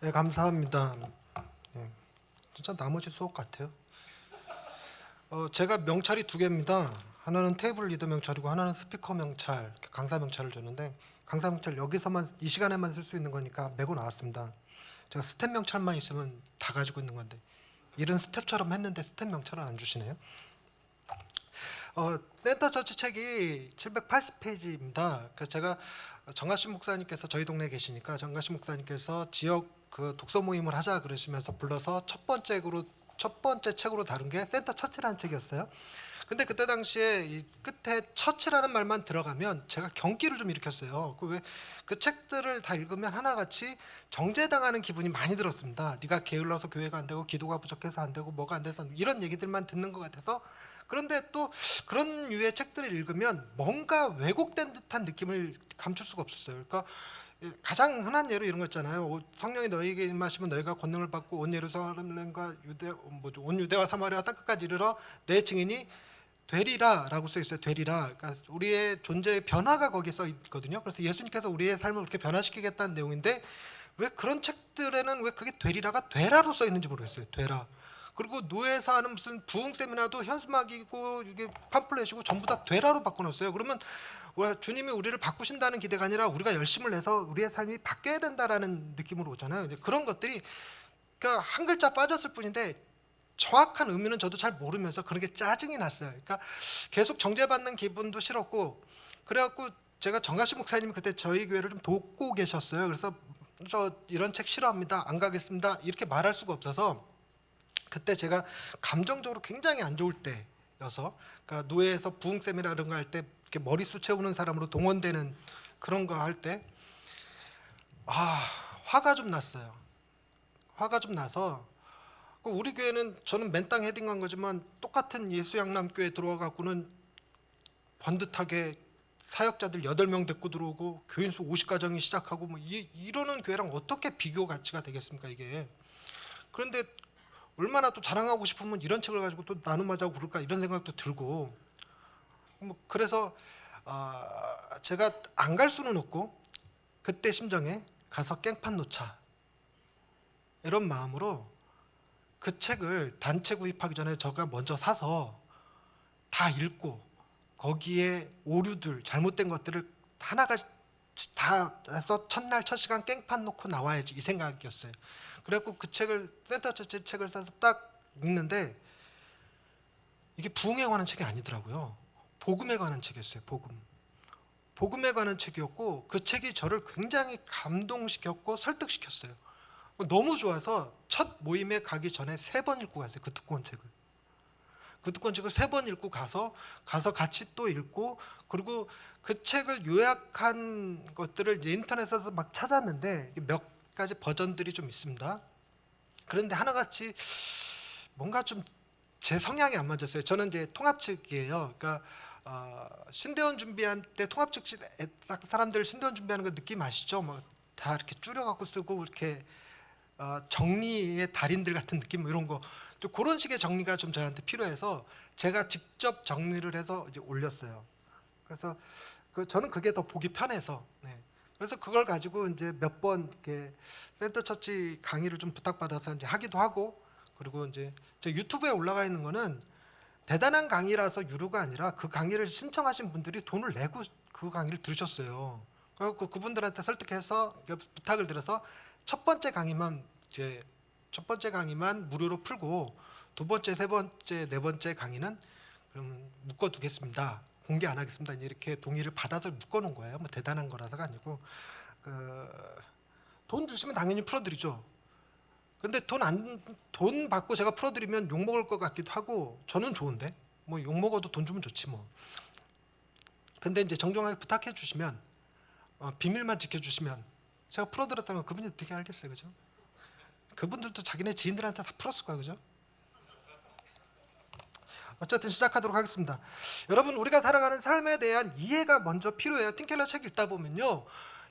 네, 감사합니다. 네, 진짜 나머지 수업 같아요. 제가 명찰이 두 개입니다. 하나는 테이블 리더 명찰이고 하나는 스피커 명찰, 강사 명찰을 줬는데 강사 명찰 여기서만 이 시간에만 쓸 수 있는 거니까 메고 나왔습니다. 제가 스텝 명찰만 있으면 다 가지고 있는 건데 일은 스텝처럼 했는데 스텝 명찰을 안 주시네요. 센터 처치 책이 780페이지입니다. 그래서 제가 정가신 목사님께서 저희 동네에 계시니까 정가신 목사님께서 지역 그 독서 모임을 하자 그러시면서 불러서 첫 번째 책으로 다룬 게 센터 처치라는 책이었어요. 근데 그때 당시에 이 끝에 처치라는 말만 들어가면 제가 경기를 좀 일으켰어요. 그 책들을 다 읽으면 하나같이 정죄당하는 기분이 많이 들었습니다. 네가 게을러서 교회가 안 되고 기도가 부족해서 안 되고 뭐가 안 돼서 이런 얘기들만 듣는 것 같아서. 그런데 또 그런 유의 책들을 읽으면 뭔가 왜곡된 듯한 느낌을 감출 수가 없었어요. 그러니까 가장 흔한 예로 이런 거 있잖아요. 성령이 너희에게 임하시면 너희가 권능을 받고 온 예루살렘과 온 유대와 사마리아 땅끝까지 이르러 내 증인이 되리라라고 써 있어요. 되리라. 그러니까 우리의 존재의 변화가 거기에 써 있거든요. 그래서 예수님께서 우리의 삶을 그렇게 변화시키겠다는 내용인데 왜 그런 책들에는 왜 그게 되리라가 되라로 써 있는지 모르겠어요. 되라. 그리고 노예에서 하는 무슨 부흥 세미나도 현수막이고 이게 팜플렛이고 전부 다 되라로 바꿔놓았어요. 그러면 왜 주님이 우리를 바꾸신다는 기대가 아니라 우리가 열심을 내서 우리의 삶이 바뀌어야 된다라는 느낌으로 오잖아요. 이제 그런 것들이 그러니까 한 글자 빠졌을 뿐인데 정확한 의미는 저도 잘 모르면서 그런 게 짜증이 났어요. 그러니까 계속 정죄받는 기분도 싫었고 그래갖고 제가 정가시 목사님이 그때 저희 교회를 좀 돕고 계셨어요. 그래서 저 이런 책 싫어합니다. 안 가겠습니다. 이렇게 말할 수가 없어서 그때 제가 감정적으로 굉장히 안 좋을 때여서 그러니까 노예에서 부흥 세미나 이런 거 할 때 이렇게 머리수 채우는 사람으로 동원되는 그런 거 할 때 화가 좀 났어요. 화가 좀 나서 우리 교회는 저는 맨땅 헤딩한 거지만 똑같은 예수양남교회 들어와 갖고는 번듯하게 사역자들 8명 데리고 들어오고 교인 수 50가정이 시작하고 뭐 이러는 교회랑 어떻게 비교 가치가 되겠습니까 이게. 그런데 얼마나 또 자랑하고 싶으면 이런 책을 가지고 또 나눔하자고 그럴까 이런 생각도 들고 뭐 그래서 제가 안 갈 수는 없고 그때 심정에 가서 깽판 놓자 이런 마음으로 그 책을 단체 구입하기 전에 제가 먼저 사서 다 읽고 거기에 오류들 잘못된 것들을 하나가 다 해서 첫날 첫 시간 깽판 놓고 나와야지 이 생각이었어요. 그래갖고 그 책을 센터 처치 책을 사서 딱 읽는데 이게 부흥에 관한 책이 아니더라고요. 복음에 관한 책이었어요. 복음에 관한 책이었고 그 책이 저를 굉장히 감동시켰고 설득시켰어요. 너무 좋아서 첫 모임에 가기 전에 3번 읽고 갔어요. 그 두꺼운 책을. 그 두꺼운 책을 3번 읽고 가서 같이 또 읽고 그리고 그 책을 요약한 것들을 이제 인터넷에서 막 찾았는데 몇 가지 버전들이 좀 있습니다. 그런데 하나같이 뭔가 좀 제 성향이 안 맞았어요. 저는 이제 통합 측이에요. 그러니까 신대원 준비할 때 통합 측 사람들 신대원 준비하는 거 느낌 아시죠? 뭐 다 이렇게 줄여갖고 쓰고 이렇게 정리의 달인들 같은 느낌 뭐 이런 거 또 그런 식의 정리가 좀 저한테 필요해서 제가 직접 정리를 해서 이제 올렸어요. 그래서 저는 그게 더 보기 편해서 그래서 그걸 가지고 이제 몇 번 이렇게 센터 처치 강의를 좀 부탁받아서 이제 하기도 하고 그리고 이제 제 유튜브에 올라가 있는 거는 대단한 강의라서 유료가 아니라 그 강의를 신청하신 분들이 돈을 내고 그 강의를 들으셨어요. 그래서 그분들한테 설득해서 부탁을 드려서 첫 번째 강의만 무료로 풀고 두 번째, 세 번째, 네 번째 강의는 그럼 묶어두겠습니다. 공개 안 하겠습니다. 이렇게 동의를 받아서 묶어놓은 거예요. 뭐 대단한 거라서가 아니고 돈 주시면 당연히 풀어드리죠. 근데 돈 받고 제가 풀어드리면 욕 먹을 것 같기도 하고 저는 좋은데 뭐 욕 먹어도 돈 주면 좋지 뭐. 근데 이제 정정하게 부탁해 주시면 비밀만 지켜주시면 제가 풀어드렸다면 그분이 어떻게 알겠어요, 그죠? 그분들도 자기네 지인들한테 다 풀었을 거예요, 그죠? 어쨌든 시작하도록 하겠습니다. 여러분 우리가 살아가는 삶에 대한 이해가 먼저 필요해요. 틴켈러 책 읽다 보면요.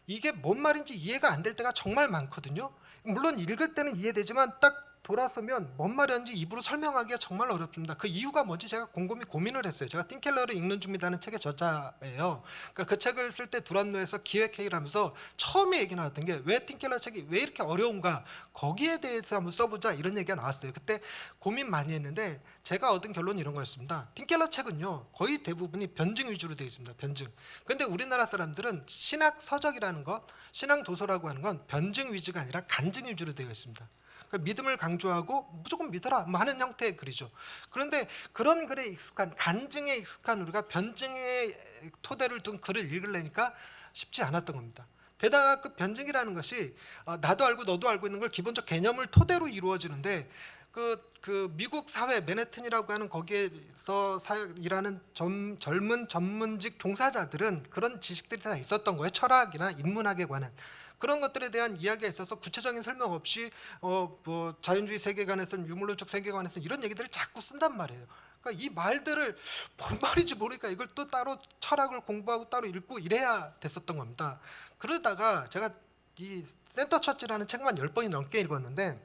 이게 뭔 말인지 이해가 안 될 때가 정말 많거든요. 물론 읽을 때는 이해되지만 딱 돌아서면 뭔 말이었는지 입으로 설명하기가 정말 어렵습니다. 그 이유가 뭔지 제가 곰곰이 고민을 했어요. 제가 팀 켈러를 읽는 중이라는 책의 저자예요. 그러니까 그 책을 쓸 때 두란노에서 기획회의를 하면서 처음에 얘기 나왔던 게 왜 팀 켈러 책이 왜 이렇게 어려운가, 거기에 대해서 한번 써보자, 이런 얘기가 나왔어요. 그때 고민 많이 했는데 제가 얻은 결론은 이런 거였습니다. 팀 켈러 책은요 거의 대부분이 변증 위주로 되어 있습니다. 변증. 근데 우리나라 사람들은 신학 서적이라는 것, 신앙 도서라고 하는 건 변증 위주가 아니라 간증 위주로 되어 있습니다. 그러니까 믿음을 강조하고 무조건 믿어라 뭐 하는 형태의 글이죠. 그런데 그런 글에 익숙한, 간증에 익숙한 우리가 변증의 토대를 둔 글을 읽으려니까 쉽지 않았던 겁니다. 게다가 그 변증이라는 것이 나도 알고 너도 알고 있는 걸 기본적 개념을 토대로 이루어지는데 그 미국 사회 맨해튼이라고 하는 거기에서 일하는 젊은 전문직 종사자들은 그런 지식들이 다 있었던 거예요. 철학이나 인문학에 관한 그런 것들에 대한 이야기가 있어서 구체적인 설명 없이 뭐 자연주의 세계관에서 유물론적 세계관에서 이런 얘기들을 자꾸 쓴단 말이에요. 그러니까 이 말들을 뭔 말인지 모르니까 이걸 또 따로 철학을 공부하고 따로 읽고 이래야 됐었던 겁니다. 그러다가 제가 이 센터 처치라는 책만 10번이 넘게 읽었는데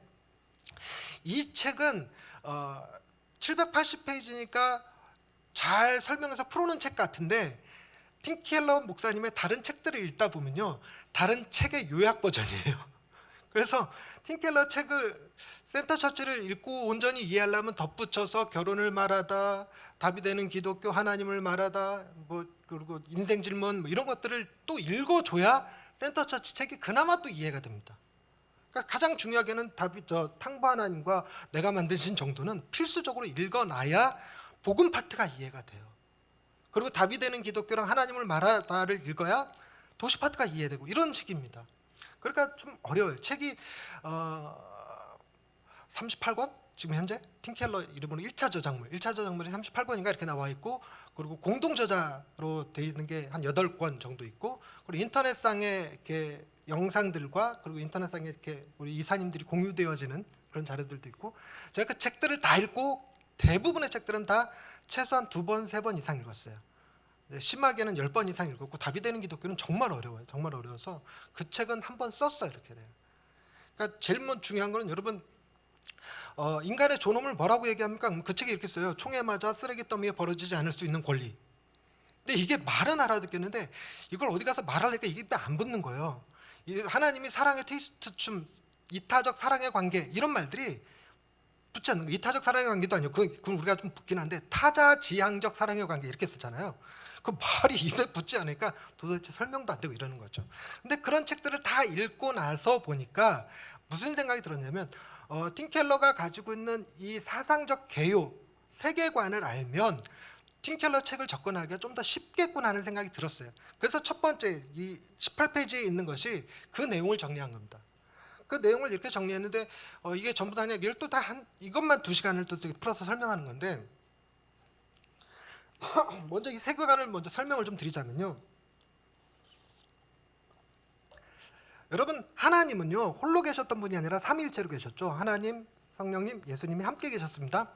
이 책은 780페이지니까 잘 설명해서 풀어놓은 책 같은데 팀 켈러 목사님의 다른 책들을 읽다 보면요 다른 책의 요약 버전이에요. 그래서 팀 켈러 책을 센터 처치를 읽고 온전히 이해하려면 덧붙여서 결혼을 말하다, 답이 되는 기독교, 하나님을 말하다, 뭐 그리고 인생 질문 뭐 이런 것들을 또 읽어줘야 센터 처치 책이 그나마 또 이해가 됩니다. 그러니까 가장 중요하게는 탕부 하나님과 내가 만드신 정도는 필수적으로 읽어놔야 복음 파트가 이해가 돼요. 그리고 답이 되는 기독교랑 하나님을 말하다를 읽어야 도시 파트가 이해되고 이런 식입니다. 그러니까 좀 어려워요. 책이 38권? 지금 현재 팀 켈러 이름으로 1차 저작물이 38권인가 이렇게 나와 있고 그리고 공동 저자로 되어 있는 게 한 8권 정도 있고 그리고 인터넷상에 이렇게 영상들과 그리고 인터넷상에 이렇게 우리 이사님들이 공유되어지는 그런 자료들도 있고 제가 그 책들을 다 읽고 대부분의 책들은 다 최소한 2번, 3번 이상 읽었어요. 심하게는 10번 이상 읽었고 답이 되는 기독교는 정말 어려워요. 정말 어려워서 그 책은 한 번 썼어요. 이렇게 돼요. 그러니까 제일 중요한 거는 여러분 인간의 존엄을 뭐라고 얘기합니까? 그 책에 이렇게 써요. 총에 맞아 쓰레기 더미에 버려지지 않을 수 있는 권리. 근데 이게 말은 알아듣겠는데 이걸 어디 가서 말하려니까 이게 안 붙는 거예요. 하나님이 사랑의 테이스트춤, 이타적 사랑의 관계 이런 말들이 붙지 않는 거예요. 이타적 사랑의 관계도 아니고 그건 우리가 좀 붙긴 한데 타자지향적 사랑의 관계 이렇게 쓰잖아요. 그 말이 입에 붙지 않으니까 도대체 설명도 안 되고 이러는 거죠. 근데 그런 책들을 다 읽고 나서 보니까 무슨 생각이 들었냐면 팀 켈러가 가지고 있는 이 사상적 개요, 세계관을 알면 팀 켈러 책을 접근하기가 좀 더 쉽겠구나 하는 생각이 들었어요. 그래서 첫 번째 이 18페이지에 있는 것이 그 내용을 정리한 겁니다. 그 내용을 이렇게 정리했는데 이게 전부 다 아니라 이걸 또 다 이것만 2시간을 또 풀어서 설명하는 건데 먼저 이 세계관을 먼저 설명을 좀 드리자면요. 여러분 하나님은요 홀로 계셨던 분이 아니라 삼위일체로 계셨죠. 하나님, 성령님, 예수님이 함께 계셨습니다.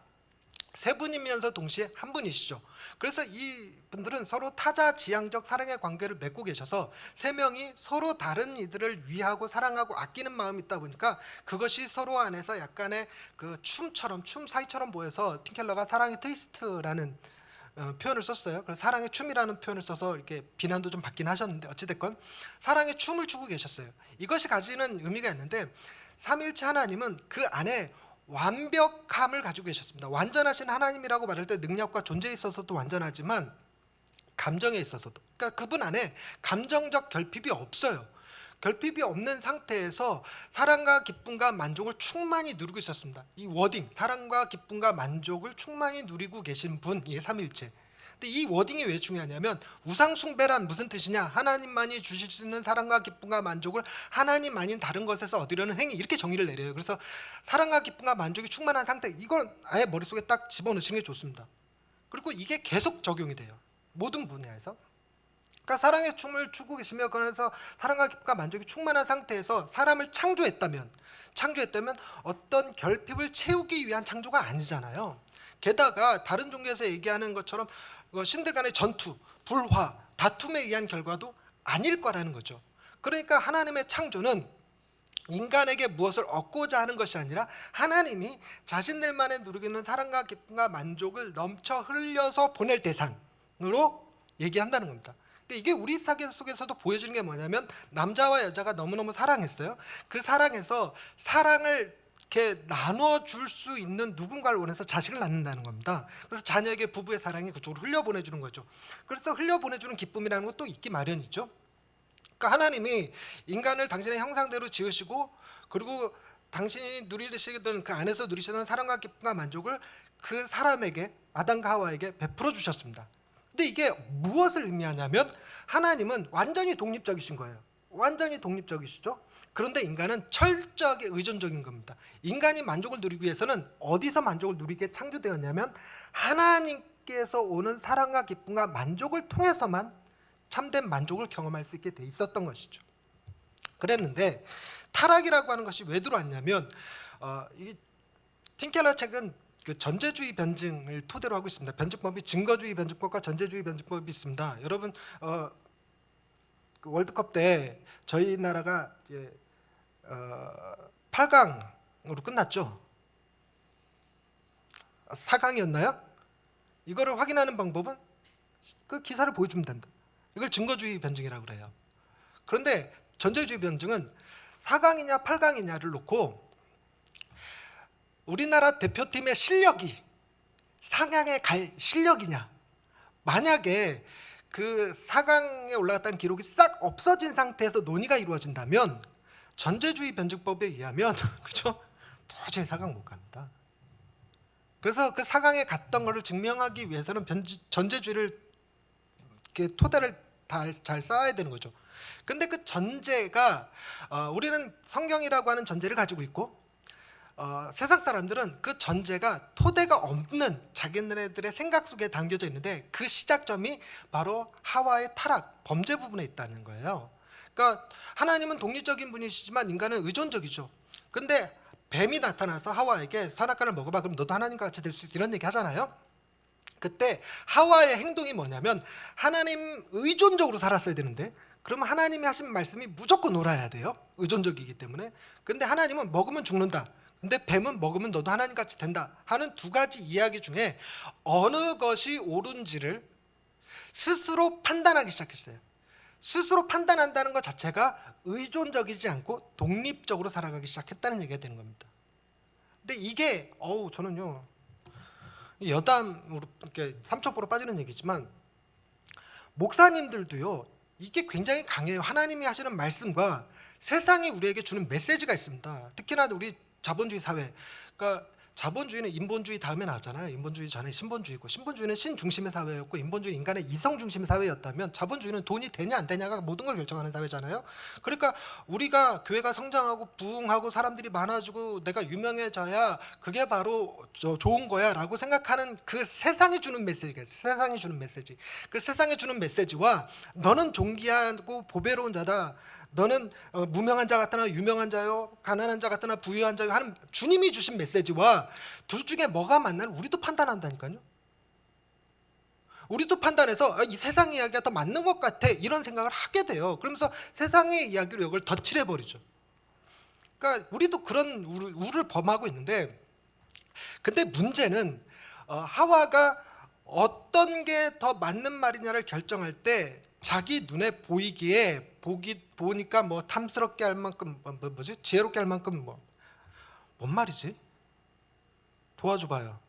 세 분이면서 동시에 한 분이시죠. 그래서 이 분들은 서로 타자지향적 사랑의 관계를 맺고 계셔서 세 명이 서로 다른 이들을 위하고 사랑하고 아끼는 마음이 있다 보니까 그것이 서로 안에서 약간의 그 춤 사이처럼 보여서 팀 켈러가 사랑의 트위스트라는 표현을 썼어요. 그래서 사랑의 춤이라는 표현을 써서 이렇게 비난도 좀 받긴 하셨는데 어찌됐건 사랑의 춤을 추고 계셨어요. 이것이 가지는 의미가 있는데 삼위일체 하나님은 그 안에 완벽함을 가지고 계셨습니다. 완전하신 하나님이라고 말할 때 능력과 존재에 있어서도 완전하지만 감정에 있어서도, 그러니까 그분 안에 감정적 결핍이 없어요. 결핍이 없는 상태에서 사랑과 기쁨과 만족을 충만히 누리고 있었습니다. 이 워딩, 사랑과 기쁨과 만족을 충만히 누리고 계신 분이 삼위일체. 근데 이 워딩이 왜 중요하냐면 우상 숭배란 무슨 뜻이냐? 하나님만이 주실 수 있는 사랑과 기쁨과 만족을 하나님 아닌 다른 것에서 얻으려는 행위, 이렇게 정의를 내려요. 그래서 사랑과 기쁨과 만족이 충만한 상태, 이걸 아예 머릿속에 딱 집어넣으시는 게 좋습니다. 그리고 이게 계속 적용이 돼요. 모든 분야에서. 그러니까 사랑의 춤을 추고 계시며 그래서 사랑과 기쁨과 만족이 충만한 상태에서 사람을 창조했다면 어떤 결핍을 채우기 위한 창조가 아니잖아요. 게다가 다른 종교에서 얘기하는 것처럼 신들 간의 전투, 불화, 다툼에 의한 결과도 아닐 거라는 거죠. 그러니까 하나님의 창조는 인간에게 무엇을 얻고자 하는 것이 아니라 하나님이 자신들만의 누리는 사랑과 기쁨과 만족을 넘쳐 흘려서 보낼 대상으로 얘기한다는 겁니다. 이게 우리 사회 속에서도 보여주는 게 뭐냐면 남자와 여자가 너무너무 사랑했어요. 그 사랑에서 사랑을 이렇게 나눠줄 수 있는 누군가를 원해서 자식을 낳는다는 겁니다. 그래서 자녀에게 부부의 사랑이 그쪽으로 흘려보내주는 거죠. 그래서 흘려보내주는 기쁨이라는 것도 있기 마련이죠. 그러니까 하나님이 인간을 당신의 형상대로 지으시고 그리고 당신이 누리시던 그 안에서 누리시던 사랑과 기쁨과 만족을 그 사람에게 아담과 하와에게 베풀어 주셨습니다. 근데 이게 무엇을 의미하냐면 하나님은 완전히 독립적이신 거예요. 완전히 독립적이시죠. 그런데 인간은 철저하게 의존적인 겁니다. 인간이 만족을 누리기 위해서는 어디서 만족을 누리게 창조되었냐면 하나님께서 오는 사랑과 기쁨과 만족을 통해서만 참된 만족을 경험할 수 있게 돼 있었던 것이죠. 그랬는데 타락이라고 하는 것이 왜 들어왔냐면 이 틴켈러 책은 그 전제주의 변증을 토대로 하고 있습니다. 변증법이 증거주의 변증법과 전제주의 변증법이 있습니다. 여러분 그 월드컵 때 저희 나라가 이제 8강으로 끝났죠. 4강이었나요? 이거를 확인하는 방법은 그 기사를 보여주면 된다. 이걸 증거주의 변증이라고 그래요. 그런데 전제주의 변증은 4강이냐 8강이냐를 놓고 우리나라 대표팀의 실력이 상향에 갈 실력이냐, 만약에 그 4강에 올라갔다는 기록이 싹 없어진 상태에서 논의가 이루어진다면 전제주의 변증법에 의하면 그죠? 도저히 4강 못 갑니다. 그래서 그 4강에 갔던 것을 증명하기 위해서는 전제주의를 이렇게 토대를 잘 쌓아야 되는 거죠. 근데 그 전제가 우리는 성경이라고 하는 전제를 가지고 있고 세상 사람들은 그 전제가 토대가 없는 자기네들의 생각 속에 담겨져 있는데 그 시작점이 바로 하와의 타락, 범죄 부분에 있다는 거예요. 그러니까 하나님은 독립적인 분이시지만 인간은 의존적이죠. 근데 뱀이 나타나서 하와에게 선악과를 먹어봐 그럼 너도 하나님과 같이 될 수 있다 이런 얘기 하잖아요. 그때 하와의 행동이 뭐냐면 하나님 의존적으로 살았어야 되는데 그러면 하나님이 하신 말씀이 무조건 옳아야 돼요. 의존적이기 때문에. 근데 하나님은 먹으면 죽는다. 근데 뱀은 먹으면 너도 하나님같이 된다 하는 두 가지 이야기 중에 어느 것이 옳은지를 스스로 판단하기 시작했어요. 스스로 판단한다는 것 자체가 의존적이지 않고 독립적으로 살아가기 시작했다는 얘기가 되는 겁니다. 근데 이게 저는요 여담으로 이렇게 삼천포로 빠지는 얘기지만 목사님들도요 이게 굉장히 강해요. 하나님이 하시는 말씀과 세상이 우리에게 주는 메시지가 있습니다. 특히나 우리 자본주의 사회, 그러니까 자본주의는 인본주의 다음에 나왔잖아요. 인본주의 전에 신본주의고, 신본주의는 신중심의 사회였고, 인본주의는 인간의 이성 중심의 사회였다면 자본주의는 돈이 되냐 안 되냐가 모든 걸 결정하는 사회잖아요. 그러니까 우리가 교회가 성장하고 부흥하고 사람들이 많아지고 내가 유명해져야 그게 바로 좋은 거야 라고 생각하는 그 세상이 주는 메시지가 있어요. 세상이 주는 메시지. 그 세상이 주는 메시지와 너는 존귀하고 보배로운 자다, 너는 무명한 자 같으나 유명한 자요, 가난한 자 같으나 부유한 자요 하는 주님이 주신 메시지와 둘 중에 뭐가 맞나를 우리도 판단한다니까요. 우리도 판단해서 이 세상 이야기가 더 맞는 것 같아 이런 생각을 하게 돼요. 그러면서 세상의 이야기로 이걸 덧칠해버리죠. 그러니까 우리도 그런 우를 범하고 있는데, 근데 문제는 하와가 어떤 게 더 맞는 말이냐를 결정할 때 자기 눈에 보니까 뭐 탐스럽게 할 만큼 뭐지 지혜롭게 할 만큼 뭔 말이지? 도와줘봐요.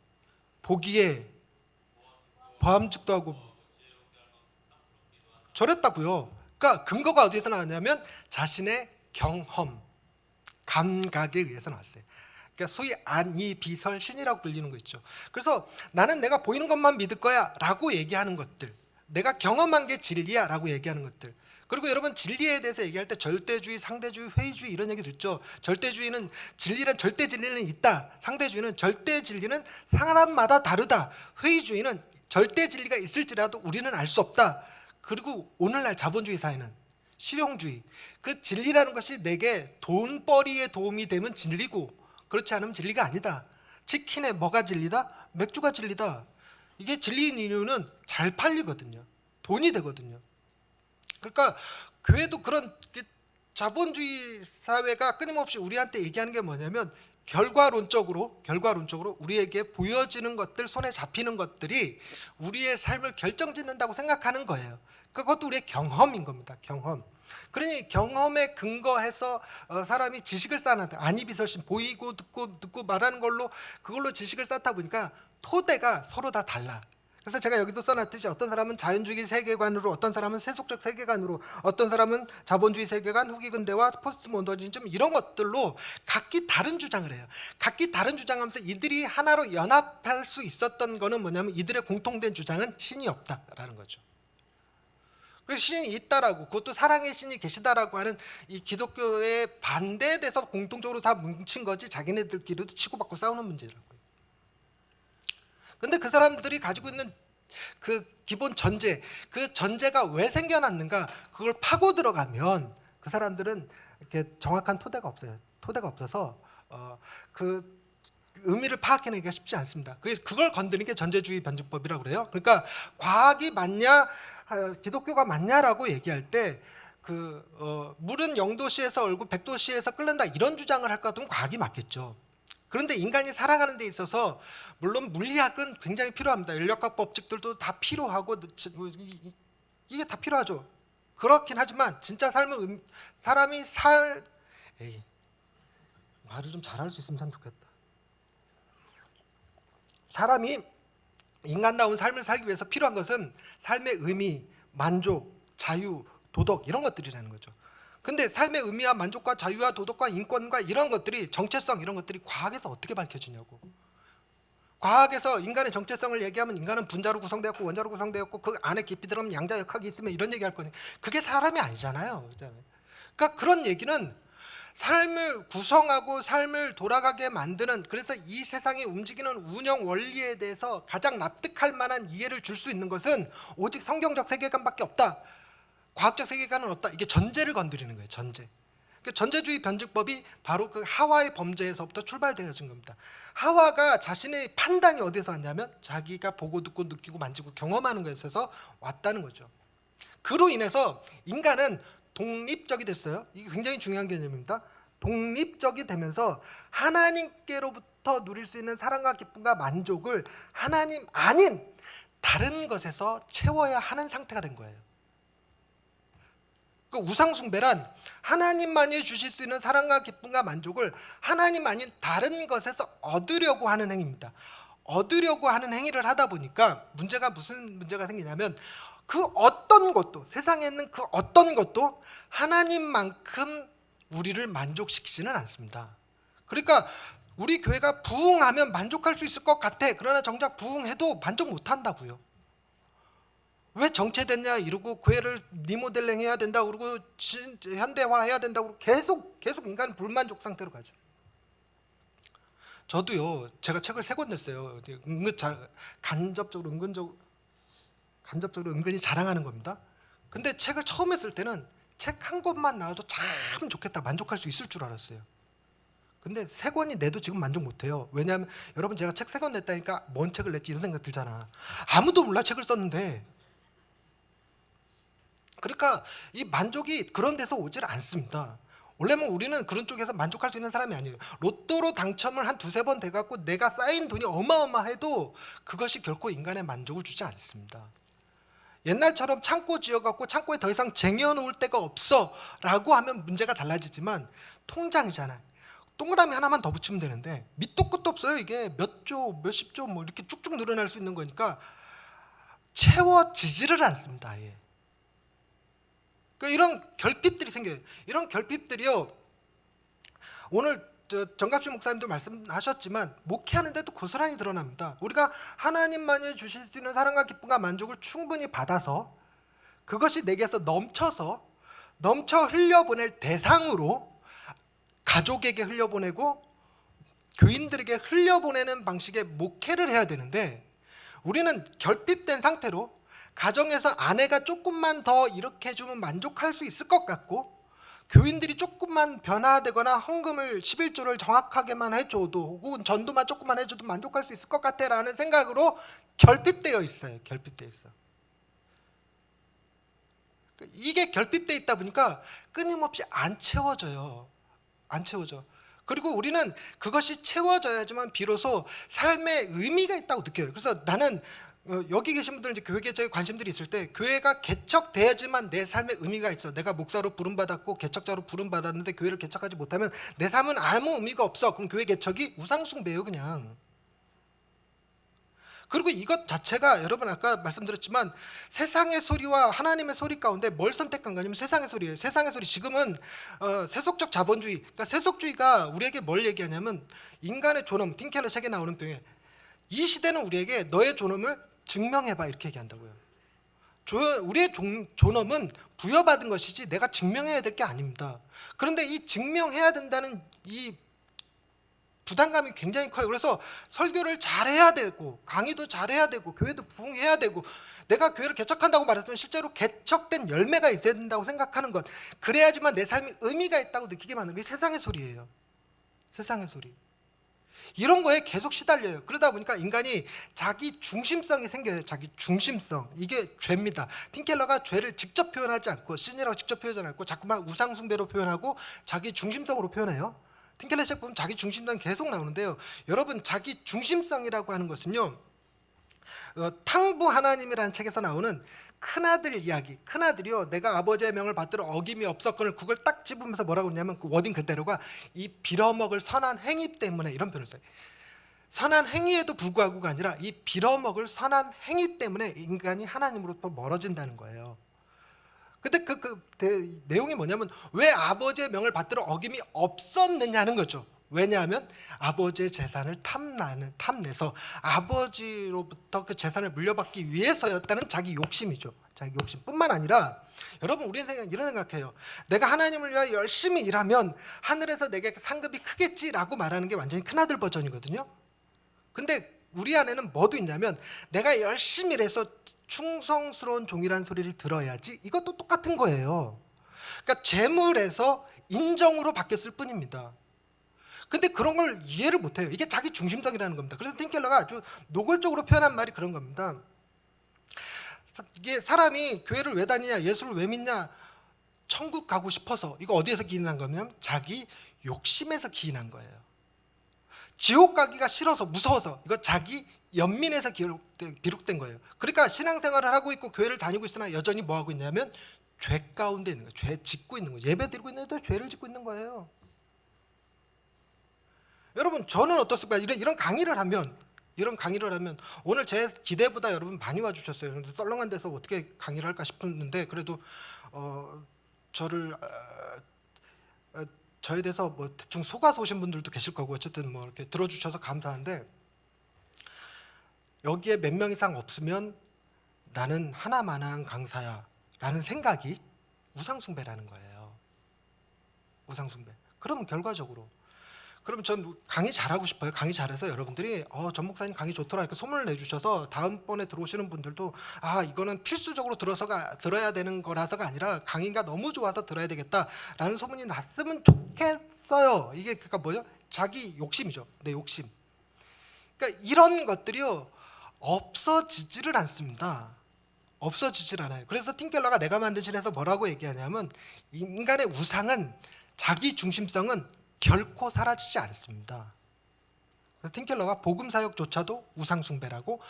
보기에 보암직도 하고 저랬다고요. 그러니까 근거가 어디서 나왔냐면 자신의 경험, 감각에 의해서 나왔어요. 그러니까 소위 안이비설신이라고 불리는 거 있죠. 그래서 나는 내가 보이는 것만 믿을 거야 라고 얘기하는 것들, 내가 경험한 게 진리야 라고 얘기하는 것들. 그리고 여러분 진리에 대해서 얘기할 때 절대주의, 상대주의, 회의주의 이런 얘기 듣죠. 절대주의는 절대 진리는 있다. 상대주의는 절대 진리는 사람마다 다르다. 회의주의는 절대 진리가 있을지라도 우리는 알 수 없다. 그리고 오늘날 자본주의 사회는 실용주의. 그 진리라는 것이 내게 돈벌이에 도움이 되면 진리고 그렇지 않으면 진리가 아니다. 치킨에 뭐가 진리다? 맥주가 진리다. 이게 진리인 이유는 잘 팔리거든요. 돈이 되거든요. 그러니까 교회도 그런 자본주의 사회가 끊임없이 우리한테 얘기하는 게 뭐냐면 결과론적으로 우리에게 보여지는 것들, 손에 잡히는 것들이 우리의 삶을 결정짓는다고 생각하는 거예요. 그것도 우리의 경험인 겁니다. 경험. 그러니 경험에 근거해서 사람이 지식을 쌓는데 안이비설신, 보이고 듣고 말하는 걸로 그걸로 지식을 쌓다 보니까 토대가 서로 다 달라. 그래서 제가 여기도 써놨듯이 어떤 사람은 자연주의 세계관으로, 어떤 사람은 세속적 세계관으로, 어떤 사람은 자본주의 세계관, 후기 근대화, 포스트 모더니즘 이런 것들로 각기 다른 주장을 해요. 각기 다른 주장하면서 이들이 하나로 연합할 수 있었던 거는 뭐냐면 이들의 공통된 주장은 신이 없다라는 거죠. 그래서 신이 있다라고, 그것도 사랑의 신이 계시다라고 하는 이 기독교의 반대에 대해서 공통적으로 다 뭉친 거지 자기네들끼리도 치고받고 싸우는 문제라고요. 근데 그 사람들이 가지고 있는 그 기본 전제, 그 전제가 왜 생겨났는가, 그걸 파고 들어가면 그 사람들은 이렇게 정확한 토대가 없어요. 토대가 없어서 그 의미를 파악해내기가 쉽지 않습니다. 그래서 그걸 건드리는 게 전제주의 변증법이라고 그래요. 그러니까 과학이 맞냐, 기독교가 맞냐라고 얘기할 때 물은 0도씨에서 얼고 100도씨에서 끓는다 이런 주장을 할 것 같으면 과학이 맞겠죠. 그런데 인간이 살아가는 데 있어서 물론 물리학은 굉장히 필요합니다. 인력학 법칙들도 다 필요하고 이게 다 필요하죠. 그렇긴 하지만 진짜 삶을 사람이 말을 좀 잘할 수 있으면 참 좋겠다. 사람이 인간다운 삶을 살기 위해서 필요한 것은 삶의 의미, 만족, 자유, 도덕 이런 것들이라는 거죠. 근데 삶의 의미와 만족과 자유와 도덕과 인권과 이런 것들이, 정체성 이런 것들이 과학에서 어떻게 밝혀지냐고. 과학에서 인간의 정체성을 얘기하면 인간은 분자로 구성되었고 원자로 구성되었고 그 안에 깊이 들어가면 양자역학이 있으면 이런 얘기할 거니, 그게 사람이 아니잖아요. 그러니까 그런 얘기는 삶을 구성하고 삶을 돌아가게 만드는, 그래서 이 세상이 움직이는 운영 원리에 대해서 가장 납득할 만한 이해를 줄 수 있는 것은 오직 성경적 세계관밖에 없다, 과학적 세계관은 없다, 이게 전제를 건드리는 거예요. 전제. 전제주의 변증법이 바로 그 하와의 범죄에서부터 출발되어진 겁니다. 하와가 자신의 판단이 어디서 왔냐면 자기가 보고 듣고 느끼고 만지고 경험하는 것에서 왔다는 거죠. 그로 인해서 인간은 독립적이 됐어요. 이게 굉장히 중요한 개념입니다. 독립적이 되면서 하나님께로부터 누릴 수 있는 사랑과 기쁨과 만족을 하나님 아닌 다른 것에서 채워야 하는 상태가 된 거예요. 그 우상숭배란 하나님만이 주실 수 있는 사랑과 기쁨과 만족을 하나님 아닌 다른 것에서 얻으려고 하는 행위입니다. 얻으려고 하는 행위를 하다 보니까 무슨 문제가 생기냐면 그 어떤 것도, 세상에 있는 그 어떤 것도 하나님만큼 우리를 만족시키지는 않습니다. 그러니까 우리 교회가 부흥하면 만족할 수 있을 것 같아. 그러나 정작 부흥해도 만족 못한다고요. 왜 정체됐냐 이러고 교회를 리모델링 해야 된다 그러고 현대화 해야 된다 그러고 계속 인간은 불만족 상태로 가죠. 저도요, 제가 책을 3권 냈어요. 간접적으로 은근히 자랑하는 겁니다. 근데 책을 처음 했을 때는 책 1권만 나와도 참 좋겠다, 만족할 수 있을 줄 알았어요. 근데 3권이 내도 지금 만족 못해요. 왜냐하면 여러분, 제가 책 3권 냈다니까 뭔 책을 냈지 이런 생각 들잖아. 아무도 몰라 책을 썼는데. 그러니까 이 만족이 그런 데서 오질 않습니다. 원래는 우리는 그런 쪽에서 만족할 수 있는 사람이 아니에요. 로또로 당첨을 한 2-3번 돼갖고 내가 쌓인 돈이 어마어마해도 그것이 결코 인간의 만족을 주지 않습니다. 옛날처럼 창고 지어갖고 창고에 더 이상 쟁여놓을 데가 없어 라고 하면 문제가 달라지지만, 통장이잖아. 동그라미 하나만 더 붙이면 되는데 밑도 끝도 없어요. 이게 몇 조, 몇십 조 뭐 이렇게 쭉쭉 늘어날 수 있는 거니까 채워지지를 않습니다. 아예. 이런 결핍들이 생겨요. 이런 결핍들이요, 오늘 정갑신 목사님도 말씀하셨지만 목회하는데도 고스란히 드러납니다. 우리가 하나님만이 주실 수 있는 사랑과 기쁨과 만족을 충분히 받아서 그것이 내게서 넘쳐 흘려보낼 대상으로 가족에게 흘려보내고 교인들에게 흘려보내는 방식의 목회를 해야 되는데, 우리는 결핍된 상태로 가정에서 아내가 조금만 더 이렇게 해주면 만족할 수 있을 것 같고, 교인들이 조금만 변화되거나 헌금을 11조를 정확하게만 해줘도, 혹은 전도만 조금만 해줘도 만족할 수 있을 것 같아 라는 생각으로 결핍되어 있어요. 결핍되어 있어. 이게 결핍돼 있다 보니까 끊임없이 안 채워져요. 안 채워져. 그리고 우리는 그것이 채워져야지만 비로소 삶의 의미가 있다고 느껴요. 그래서 나는 여기 계신 분들 이제 교회 개척에 관심들이 있을 때 교회가 개척돼야지만 내 삶의 의미가 있어. 내가 목사로 부름받았고 개척자로 부름받았는데 교회를 개척하지 못하면 내 삶은 아무 의미가 없어. 그럼 교회 개척이 우상숭배예요, 그냥. 그리고 이것 자체가 여러분 아까 말씀드렸지만 세상의 소리와 하나님의 소리 가운데 뭘 선택한 거냐면 세상의 소리예요. 세상의 소리. 지금은 세속적 자본주의, 그러니까 세속주의가 우리에게 뭘 얘기하냐면 인간의 존엄, 틴켈러 책에 나오는 표현. 이 시대는 우리에게 너의 존엄을 증명해봐 이렇게 얘기한다고요. 우리의 존엄은 부여받은 것이지 내가 증명해야 될 게 아닙니다. 그런데 이 증명해야 된다는 이 부담감이 굉장히 커요. 그래서 설교를 잘해야 되고 강의도 잘해야 되고 교회도 부흥해야 되고 내가 교회를 개척한다고 말했더니 실제로 개척된 열매가 있어야 된다고 생각하는 것, 그래야지만 내 삶이 의미가 있다고 느끼게 만드는 게 세상의 소리예요. 세상의 소리. 이런 거에 계속 시달려요. 그러다 보니까 인간이 자기 중심성이 생겨요. 자기 중심성. 이게 죄입니다. 틴켈러가 죄를 직접 표현하지 않고 신이라고 직접 표현하지 않고 자꾸만 우상숭배로 표현하고 자기 중심성으로 표현해요. 틴켈러 책 보면 자기 중심성 계속 나오는데요. 여러분 자기 중심성이라고 하는 것은요, 탕부 하나님이라는 책에서 나오는 큰아들 이야기. 큰아들이요, 내가 아버지의 명을 받들어 어김이 없었거늘 그걸 딱 집으면서 뭐라고 했냐면 그 워딩 그대로가 이 빌어먹을 선한 행위 때문에, 이런 표현을 써요. 선한 행위에도 불구하고가 아니라 이 빌어먹을 선한 행위 때문에 인간이 하나님으로부터 멀어진다는 거예요. 근데 내용이 뭐냐면 왜 아버지의 명을 받들어 어김이 없었느냐는 거죠. 왜냐하면 아버지의 재산을 탐내서 아버지로부터 그 재산을 물려받기 위해서였다는 자기 욕심이죠. 자기 욕심뿐만 아니라 여러분 우리 생각 이런 생각해요. 내가 하나님을 위하여 열심히 일하면 하늘에서 내게 상급이 크겠지라고 말하는 게 완전히 큰아들 버전이거든요. 근데 우리 안에는 뭐도 있냐면 내가 열심히 일해서 충성스러운 종이라는 소리를 들어야지, 이것도 똑같은 거예요. 그러니까 재물에서 인정으로 바뀌었을 뿐입니다. 근데 그런 걸 이해를 못해요. 이게 자기 중심적이라는 겁니다. 그래서 틴켈러가 아주 노골적으로 표현한 말이 그런 겁니다. 이게 사람이 교회를 왜 다니냐, 예수를 왜 믿냐, 천국 가고 싶어서. 이거 어디에서 기인한 거냐면 자기 욕심에서 기인한 거예요. 지옥 가기가 싫어서 무서워서, 이거 자기 연민에서 비롯된 거예요. 그러니까 신앙생활을 하고 있고 교회를 다니고 있으나 여전히 뭐 하고 있냐면 죄 가운데 있는 거예요. 죄 짓고 있는 거예요. 예배 드리고 있는데 죄를 짓고 있는 거예요. 여러분 저는 어떻습니까? 이런 강의를 하면 오늘 제 기대보다 여러분 많이 와주셨어요. 그런데 썰렁한 데서 어떻게 강의를 할까 싶었는데 그래도 저를 저에 대해서 뭐 대충 속아서 오신 분들도 계실 거고 어쨌든 뭐 이렇게 들어주셔서 감사한데, 여기에 몇 명 이상 없으면 나는 하나만한 강사야라는 생각이 우상숭배라는 거예요. 우상숭배. 그러면 결과적으로 그럼 전 강의 잘하고 싶어요. 강의 잘해서 여러분들이 전 목사님 강의 좋더라 이렇게 소문을 내주셔서 다음번에 들어오시는 분들도 이거는 필수적으로 들어야 되는 거라서가 아니라 강의가 너무 좋아서 들어야 되겠다라는 소문이 났으면 좋겠어요. 이게 그러니까 뭐죠? 자기 욕심이죠. 내 욕심. 그러니까 이런 것들이요 없어지지를 않습니다. 없어지질 않아요. 그래서 틴켈러가 내가 만든 신에서 뭐라고 얘기하냐면 인간의 우상은, 자기 중심성은 결코 사라지지 않습니다. 그래서 틴켈러가 복음 사역조차도 우상 숭배라고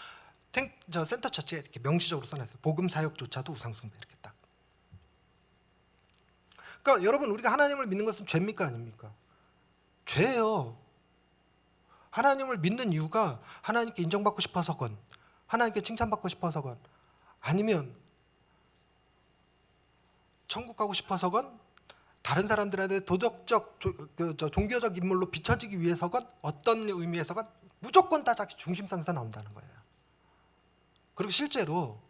센터 처치에 이렇게 명시적으로 써놨어요. 복음 사역조차도 우상 숭배 이렇게 딱. 그러니까 여러분 우리가 하나님을 믿는 것은 죄입니까 아닙니까? 죄예요. 하나님을 믿는 이유가 하나님께 인정받고 싶어서건 하나님께 칭찬받고 싶어서건 아니면 천국 가고 싶어서건 다른 사람들한테 도덕적 종교적 인물로 비춰지기 위해서건 어떤 의미에서건 무조건 다 자기 중심성에서 나온다는 거예요. 그리고 실제로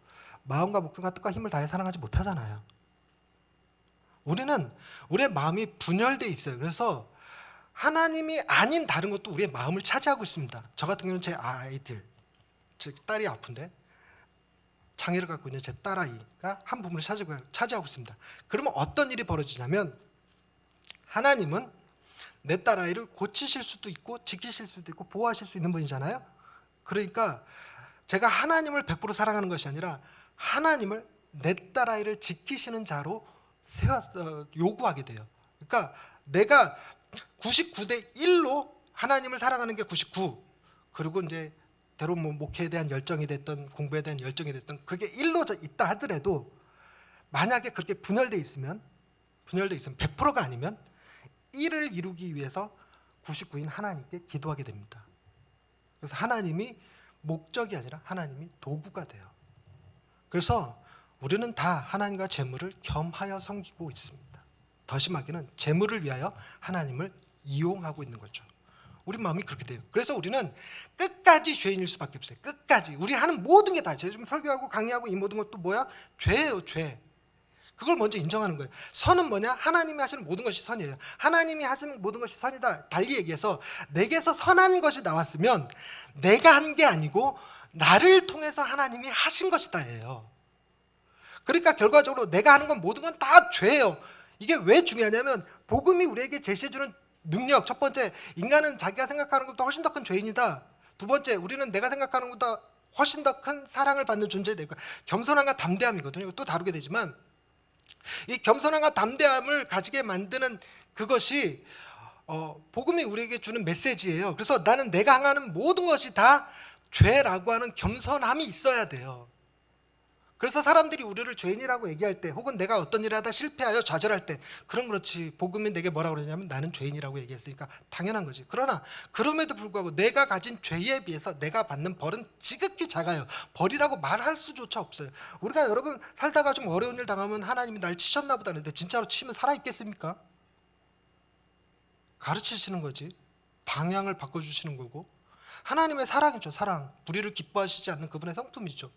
마음과 목숨과 뜻과 힘을 다해 사랑하지 못하잖아요. 우리는 우리의 마음이 분열돼 있어요. 그래서 하나님이 아닌 다른 것도 우리의 마음을 차지하고 있습니다. 저 같은 경우는 제 아이들, 제 딸이 아픈데 장애를 갖고 있는 제 딸아이가 한 부분을 차지하고 있습니다. 그러면 어떤 일이 벌어지냐면 하나님은 내 딸아이를 고치실 수도 있고 지키실 수도 있고 보호하실 수 있는 분이잖아요. 그러니까 제가 하나님을 100% 사랑하는 것이 아니라 하나님을 내 딸아이를 지키시는 자로 요구하게 돼요. 그러니까 내가 99대 1로 하나님을 사랑하는 게 99, 그리고 이제 대로 뭐 목회에 대한 열정이 됐던 공부에 대한 열정이 됐던 그게 1로 있다 하더라도 만약에 그렇게 분열돼 있으면 100%가 아니면 1을 이루기 위해서 99인 하나님께 기도하게 됩니다. 그래서 하나님이 목적이 아니라 하나님이 도구가 돼요. 그래서 우리는 다 하나님과 재물을 겸하여 섬기고 있습니다. 더 심하게는 재물을 위하여 하나님을 이용하고 있는 거죠. 우리 마음이 그렇게 돼요. 그래서 우리는 끝까지 죄인일 수밖에 없어요. 끝까지 우리 하는 모든 게 다 죄. 지금 설교하고 강의하고 이 모든 것도 뭐야? 죄예요, 죄. 그걸 먼저 인정하는 거예요. 선은 뭐냐? 하나님이 하시는 모든 것이 선이에요. 하나님이 하시는 모든 것이 선이다. 달리 얘기해서 내게서 선한 것이 나왔으면 내가 한 게 아니고 나를 통해서 하나님이 하신 것이다예요. 그러니까 결과적으로 내가 하는 건 모든 건 다 죄예요. 이게 왜 중요하냐면 복음이 우리에게 제시해주는 능력, 첫 번째, 인간은 자기가 생각하는 것보다 훨씬 더 큰 죄인이다. 두 번째, 우리는 내가 생각하는 것보다 훨씬 더 큰 사랑을 받는 존재다. 겸손함과 담대함이거든요. 이거 또 다루게 되지만 이 겸손함과 담대함을 가지게 만드는 그것이 복음이 우리에게 주는 메시지예요. 그래서 나는 내가 행하는 모든 것이 다 죄라고 하는 겸손함이 있어야 돼요. 그래서 사람들이 우리를 죄인이라고 얘기할 때 혹은 내가 어떤 일을 하다 실패하여 좌절할 때 그럼 그렇지, 복음이 내게 뭐라고 그러냐면 나는 죄인이라고 얘기했으니까 당연한 거지. 그러나 그럼에도 불구하고 내가 가진 죄에 비해서 내가 받는 벌은 지극히 작아요. 벌이라고 말할 수조차 없어요. 우리가 여러분 살다가 좀 어려운 일 당하면 하나님이 날 치셨나 보다 하는데 진짜로 치면 살아있겠습니까? 가르치시는 거지. 방향을 바꿔주시는 거고 하나님의 사랑이죠. 사랑. 우리를 기뻐하시지 않는 그분의 성품이죠.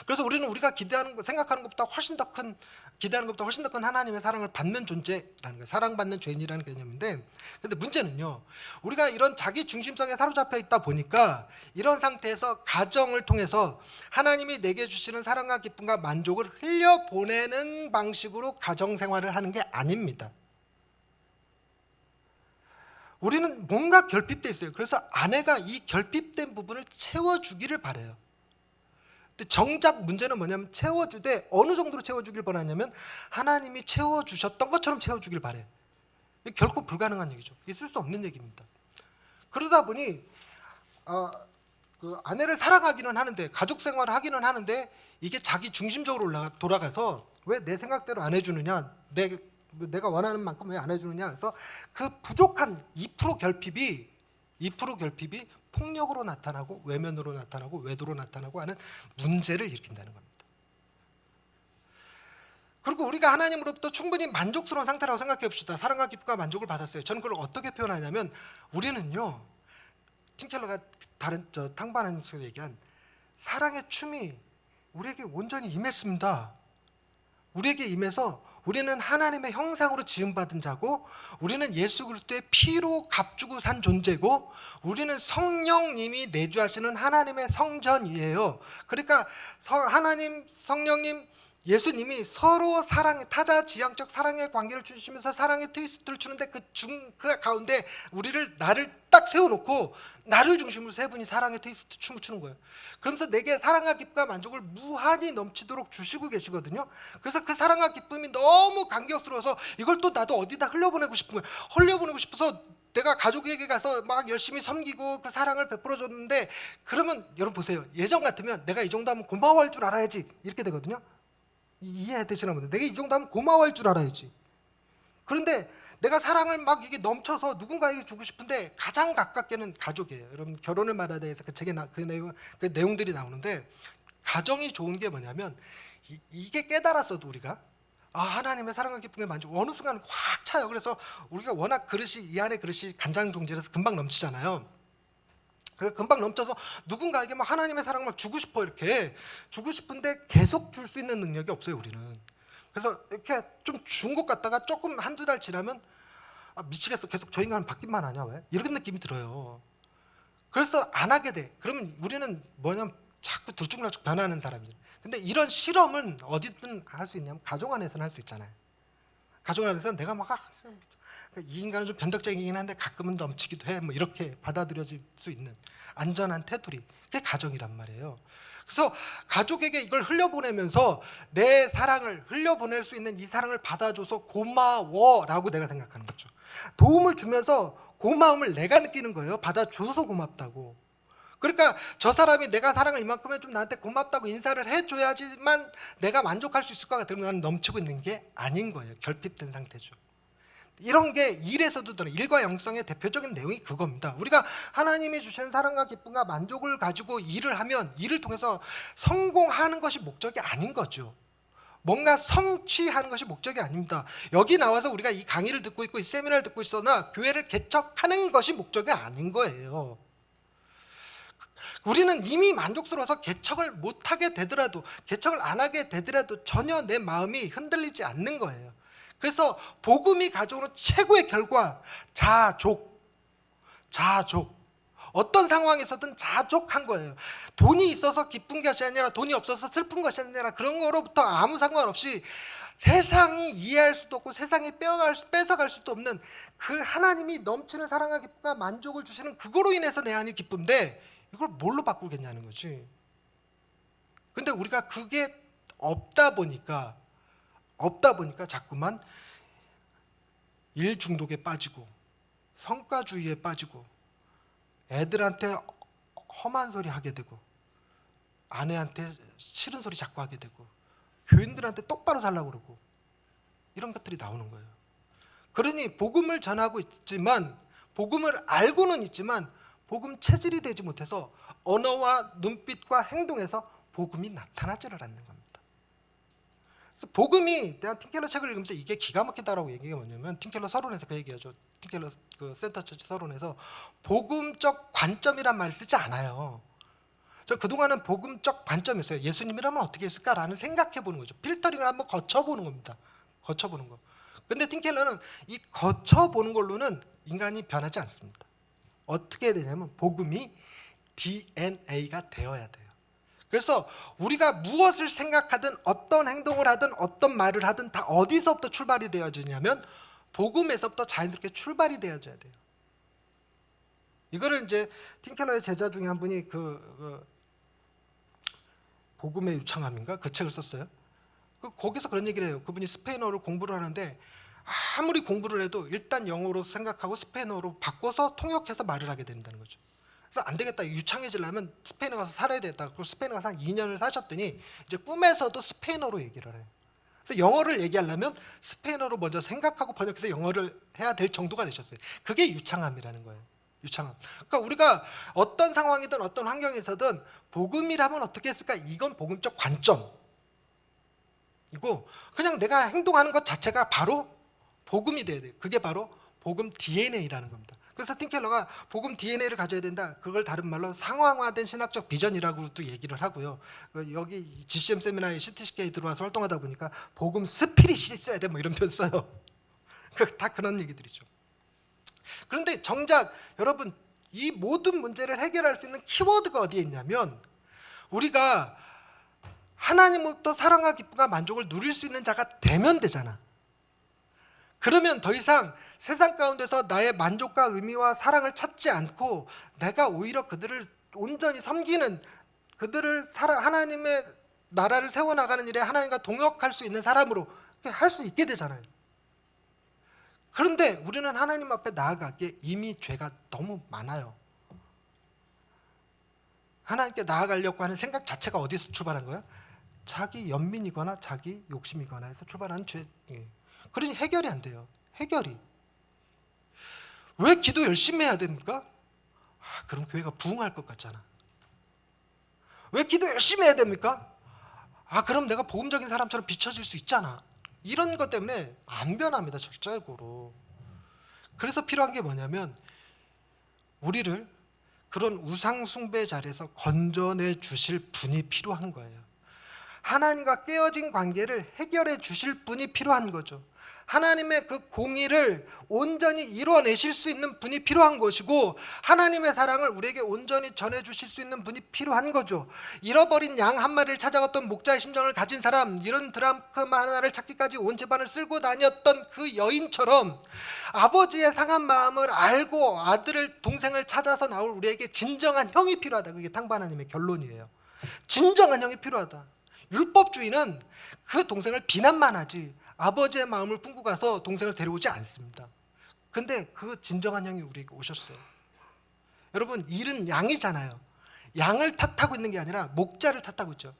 그래서 우리는 우리가 기대하는 것, 생각하는 것보다 훨씬 더 큰, 기대하는 것보다 훨씬 더 큰 하나님의 사랑을 받는 존재라는 거예요. 사랑받는 죄인이라는 개념인데, 근데 문제는요, 우리가 이런 자기 중심성에 사로잡혀 있다 보니까 이런 상태에서 가정을 통해서 하나님이 내게 주시는 사랑과 기쁨과 만족을 흘려보내는 방식으로 가정 생활을 하는 게 아닙니다. 우리는 뭔가 결핍돼 있어요. 그래서 아내가 이 결핍된 부분을 채워주기를 바라요. 근데 정작 문제는 뭐냐면 채워주되 어느 정도로 채워주길 바라냐면 하나님이 채워주셨던 것처럼 채워주길 바래요. 결코 불가능한 얘기죠. 있을 수 없는 얘기입니다. 그러다 보니 그 아내를 사랑하기는 하는데 가족 생활을 하기는 하는데 이게 자기 중심적으로 돌아가서 왜 내 생각대로 안 해주느냐, 내가 원하는 만큼 왜 안 해주느냐, 그래서 그 부족한 2% 결핍이 폭력으로 나타나고 외면으로 나타나고 외도로 나타나고 하는 문제를 일으킨다는 겁니다. 그리고 우리가 하나님으로부터 충분히 만족스러운 상태라고 생각해 봅시다. 사랑과 기쁨과 만족을 받았어요. 저는 그걸 어떻게 표현하냐면 우리는요, 팀 켈러가 다른 탕반하님께서 얘기한 사랑의 춤이 우리에게 온전히 임했습니다. 우리에게 임해서 우리는 하나님의 형상으로 지음받은 자고 우리는 예수 그리스도의 피로 값주고 산 존재고 우리는 성령님이 내주하시는 하나님의 성전이에요. 그러니까 하나님, 성령님, 예수님이 서로 타자지향적 사랑의 관계를 주시면서 사랑의 트위스트를 추는데 그 가운데 나를 딱 세워놓고 나를 중심으로 세 분이 사랑의 트위스트 춤을 추는 거예요. 그러면서 내게 사랑과 기쁨과 만족을 무한히 넘치도록 주시고 계시거든요. 그래서 그 사랑과 기쁨이 너무 감격스러워서 이걸 또 나도 어디다 흘려보내고 싶은 거예요. 흘려보내고 싶어서 내가 가족에게 가서 막 열심히 섬기고 그 사랑을 베풀어 줬는데, 그러면 여러분 보세요. 예전 같으면 내가 이 정도 하면 고마워할 줄 알아야지 이렇게 되거든요. 이해되시나 보네. 내가 이 정도 하면 고마워할 줄 알아야지. 그런데 내가 사랑을 막 이게 넘쳐서 누군가에게 주고 싶은데 가장 가깝게는 가족이에요. 여러분 결혼을 말아야 돼서 그 책에 그 내용들이 나오는데 가정이 좋은 게 뭐냐면 이게 깨달았어도 우리가 하나님의 사랑과 기쁨의 만족 어느 순간 확 차요. 그래서 우리가 워낙 이 안에 그릇이 간장종지라서 금방 넘치잖아요. 금방 넘쳐서 누군가에게 막 하나님의 사랑을 막 주고 싶어, 이렇게 주고 싶은데 계속 줄 수 있는 능력이 없어요, 우리는. 그래서 이렇게 좀 준 것 같다가 조금 한두 달 지나면 미치겠어, 계속 저 인간은 받기만 하냐, 왜? 이런 느낌이 들어요. 그래서 안 하게 돼. 그러면 우리는 뭐냐면 자꾸 들쭉날쭉 변하는 사람이에요. 근데 이런 실험은 어디든 할 수 있냐면 가족 안에서는 할 수 있잖아요. 가족 안에서는 내가 막 이 인간은 좀 변덕적이긴 한데 가끔은 넘치기도 해. 뭐 이렇게 받아들여질 수 있는 안전한 테두리, 그게 가정이란 말이에요. 그래서 가족에게 이걸 흘려보내면서 내 사랑을 흘려보낼 수 있는 이 사랑을 받아줘서 고마워라고 내가 생각하는 거죠. 도움을 주면서 고마움을 내가 느끼는 거예요. 받아줘서 고맙다고. 그러니까 저 사람이 내가 사랑을 이만큼 해주면 나한테 고맙다고 인사를 해줘야지만 내가 만족할 수 있을 것 같으면 나는 넘치고 있는 게 아닌 거예요. 결핍된 상태죠. 이런 게 일에서도 드러나요. 일과 영성의 대표적인 내용이 그겁니다. 우리가 하나님이 주신 사랑과 기쁨과 만족을 가지고 일을 하면 일을 통해서 성공하는 것이 목적이 아닌 거죠. 뭔가 성취하는 것이 목적이 아닙니다. 여기 나와서 우리가 이 강의를 듣고 있고 이 세미나를 듣고 있거나 교회를 개척하는 것이 목적이 아닌 거예요. 우리는 이미 만족스러워서 개척을 못하게 되더라도, 개척을 안 하게 되더라도 전혀 내 마음이 흔들리지 않는 거예요. 그래서 복음이 가져오는 최고의 결과, 자족. 어떤 상황에서든 자족한 거예요. 돈이 있어서 기쁜 것이 아니라 돈이 없어서 슬픈 것이 아니라 그런 거로부터 아무 상관없이 세상이 이해할 수도 없고 세상이 뺏어갈 수도 없는 그 하나님이 넘치는 사랑과 기쁨과 만족을 주시는 그거로 인해서 내 안이 기쁜데 이걸 뭘로 바꾸겠냐는 거지. 근데 우리가 그게 없다 보니까 자꾸만 일 중독에 빠지고 성과주의에 빠지고 애들한테 험한 소리 하게 되고 아내한테 싫은 소리 자꾸 하게 되고 교인들한테 똑바로 살라고 그러고 이런 것들이 나오는 거예요. 그러니 복음을 전하고 있지만, 복음을 알고는 있지만 복음 체질이 되지 못해서 언어와 눈빛과 행동에서 복음이 나타나지를 않는 겁니다. 그래서 복음이, 내가 팀켈러 책을 읽으면서 이게 기가 막히다라고 얘기가 뭐냐면, 팀켈러 서론에서 그 얘기하죠. 팀켈러 그 센터처치 서론에서 복음적 관점이란 말을 쓰지 않아요. 저 그동안은 복음적 관점이었어요. 예수님이라면 어떻게 했을까라는 생각해보는 거죠. 필터링을 한번 거쳐보는 겁니다. 거쳐보는 거. 근데 팀켈러는 이 거쳐보는 걸로는 인간이 변하지 않습니다. 어떻게 해야 되냐면 복음이 DNA가 되어야 돼요. 그래서 우리가 무엇을 생각하든 어떤 행동을 하든 어떤 말을 하든 다 어디서부터 출발이 되어지냐면 복음에서부터 자연스럽게 출발이 되어져야 돼요. 이거를 이제 팀켈러의 제자 중에 한 분이 복음의 유창함인가 그 책을 썼어요. 거기서 그런 얘기를 해요. 그분이 스페인어를 공부를 하는데 아무리 공부를 해도 일단 영어로 생각하고 스페인어로 바꿔서 통역해서 말을 하게 된다는 거죠. 그래서 안 되겠다, 유창해지려면 스페인에 가서 살아야 되겠다. 그리고 스페인에 가서 한 2년을 사셨더니 이제 꿈에서도 스페인어로 얘기를 해요. 그래서 영어를 얘기하려면 스페인어로 먼저 생각하고 번역해서 영어를 해야 될 정도가 되셨어요. 그게 유창함이라는 거예요. 유창함. 그러니까 우리가 어떤 상황이든 어떤 환경에서든 복음이라면 어떻게 했을까? 이건 복음적 관점이고, 그냥 내가 행동하는 것 자체가 바로 복음이 돼야 돼요. 그게 바로 복음 DNA라는 겁니다. 그래서 팀켈러가 복음 DNA를 가져야 된다. 그걸 다른 말로 상황화된 신학적 비전이라고도 얘기를 하고요. 여기 GCM 세미나에 CTCK 들어와서 활동하다 보니까 복음 스피릿이 있어야 돼, 뭐 이런 표현 써요. 다 그런 얘기들이죠. 그런데 정작 여러분, 이 모든 문제를 해결할 수 있는 키워드가 어디에 있냐면, 우리가 하나님으로부터 사랑과 기쁨과 만족을 누릴 수 있는 자가 되면 되잖아. 그러면 더 이상 세상 가운데서 나의 만족과 의미와 사랑을 찾지 않고 내가 오히려 그들을 온전히 섬기는, 그들을 하나님의 나라를 세워나가는 일에 하나님과 동역할 수 있는 사람으로 할 수 있게 되잖아요. 그런데 우리는 하나님 앞에 나아가기에 이미 죄가 너무 많아요. 하나님께 나아가려고 하는 생각 자체가 어디서 출발한 거야? 자기 연민이거나 자기 욕심이거나 해서 출발하는 죄. 그러니 해결이 안 돼요. 해결이. 왜 기도 열심히 해야 됩니까? 그럼 교회가 부흥할 것 같잖아. 왜 기도 열심히 해야 됩니까? 그럼 내가 복음적인 사람처럼 비춰질 수 있잖아. 이런 것 때문에 안 변합니다, 절대적으로. 그래서 필요한 게 뭐냐면, 우리를 그런 우상 숭배 자리에서 건져내 주실 분이 필요한 거예요. 하나님과 깨어진 관계를 해결해 주실 분이 필요한 거죠. 하나님의 그 공의를 온전히 이뤄내실 수 있는 분이 필요한 것이고, 하나님의 사랑을 우리에게 온전히 전해주실 수 있는 분이 필요한 거죠. 잃어버린 양 한 마리를 찾아갔던 목자의 심정을 가진 사람, 이런 드라크마 하나를 찾기까지 온 집안을 쓸고 다녔던 그 여인처럼 아버지의 상한 마음을 알고 아들을, 동생을 찾아서 나올 우리에게 진정한 형이 필요하다. 그게 탕바 하나님의 결론이에요. 진정한 형이 필요하다. 율법주의는 그 동생을 비난만 하지 아버지의 마음을 품고 가서 동생을 데려오지 않습니다. 근데 그 진정한 형이 우리에게 오셨어요. 여러분, 일은 양이잖아요. 양을 탓하고 있는 게 아니라 목자를 탓하고 있죠.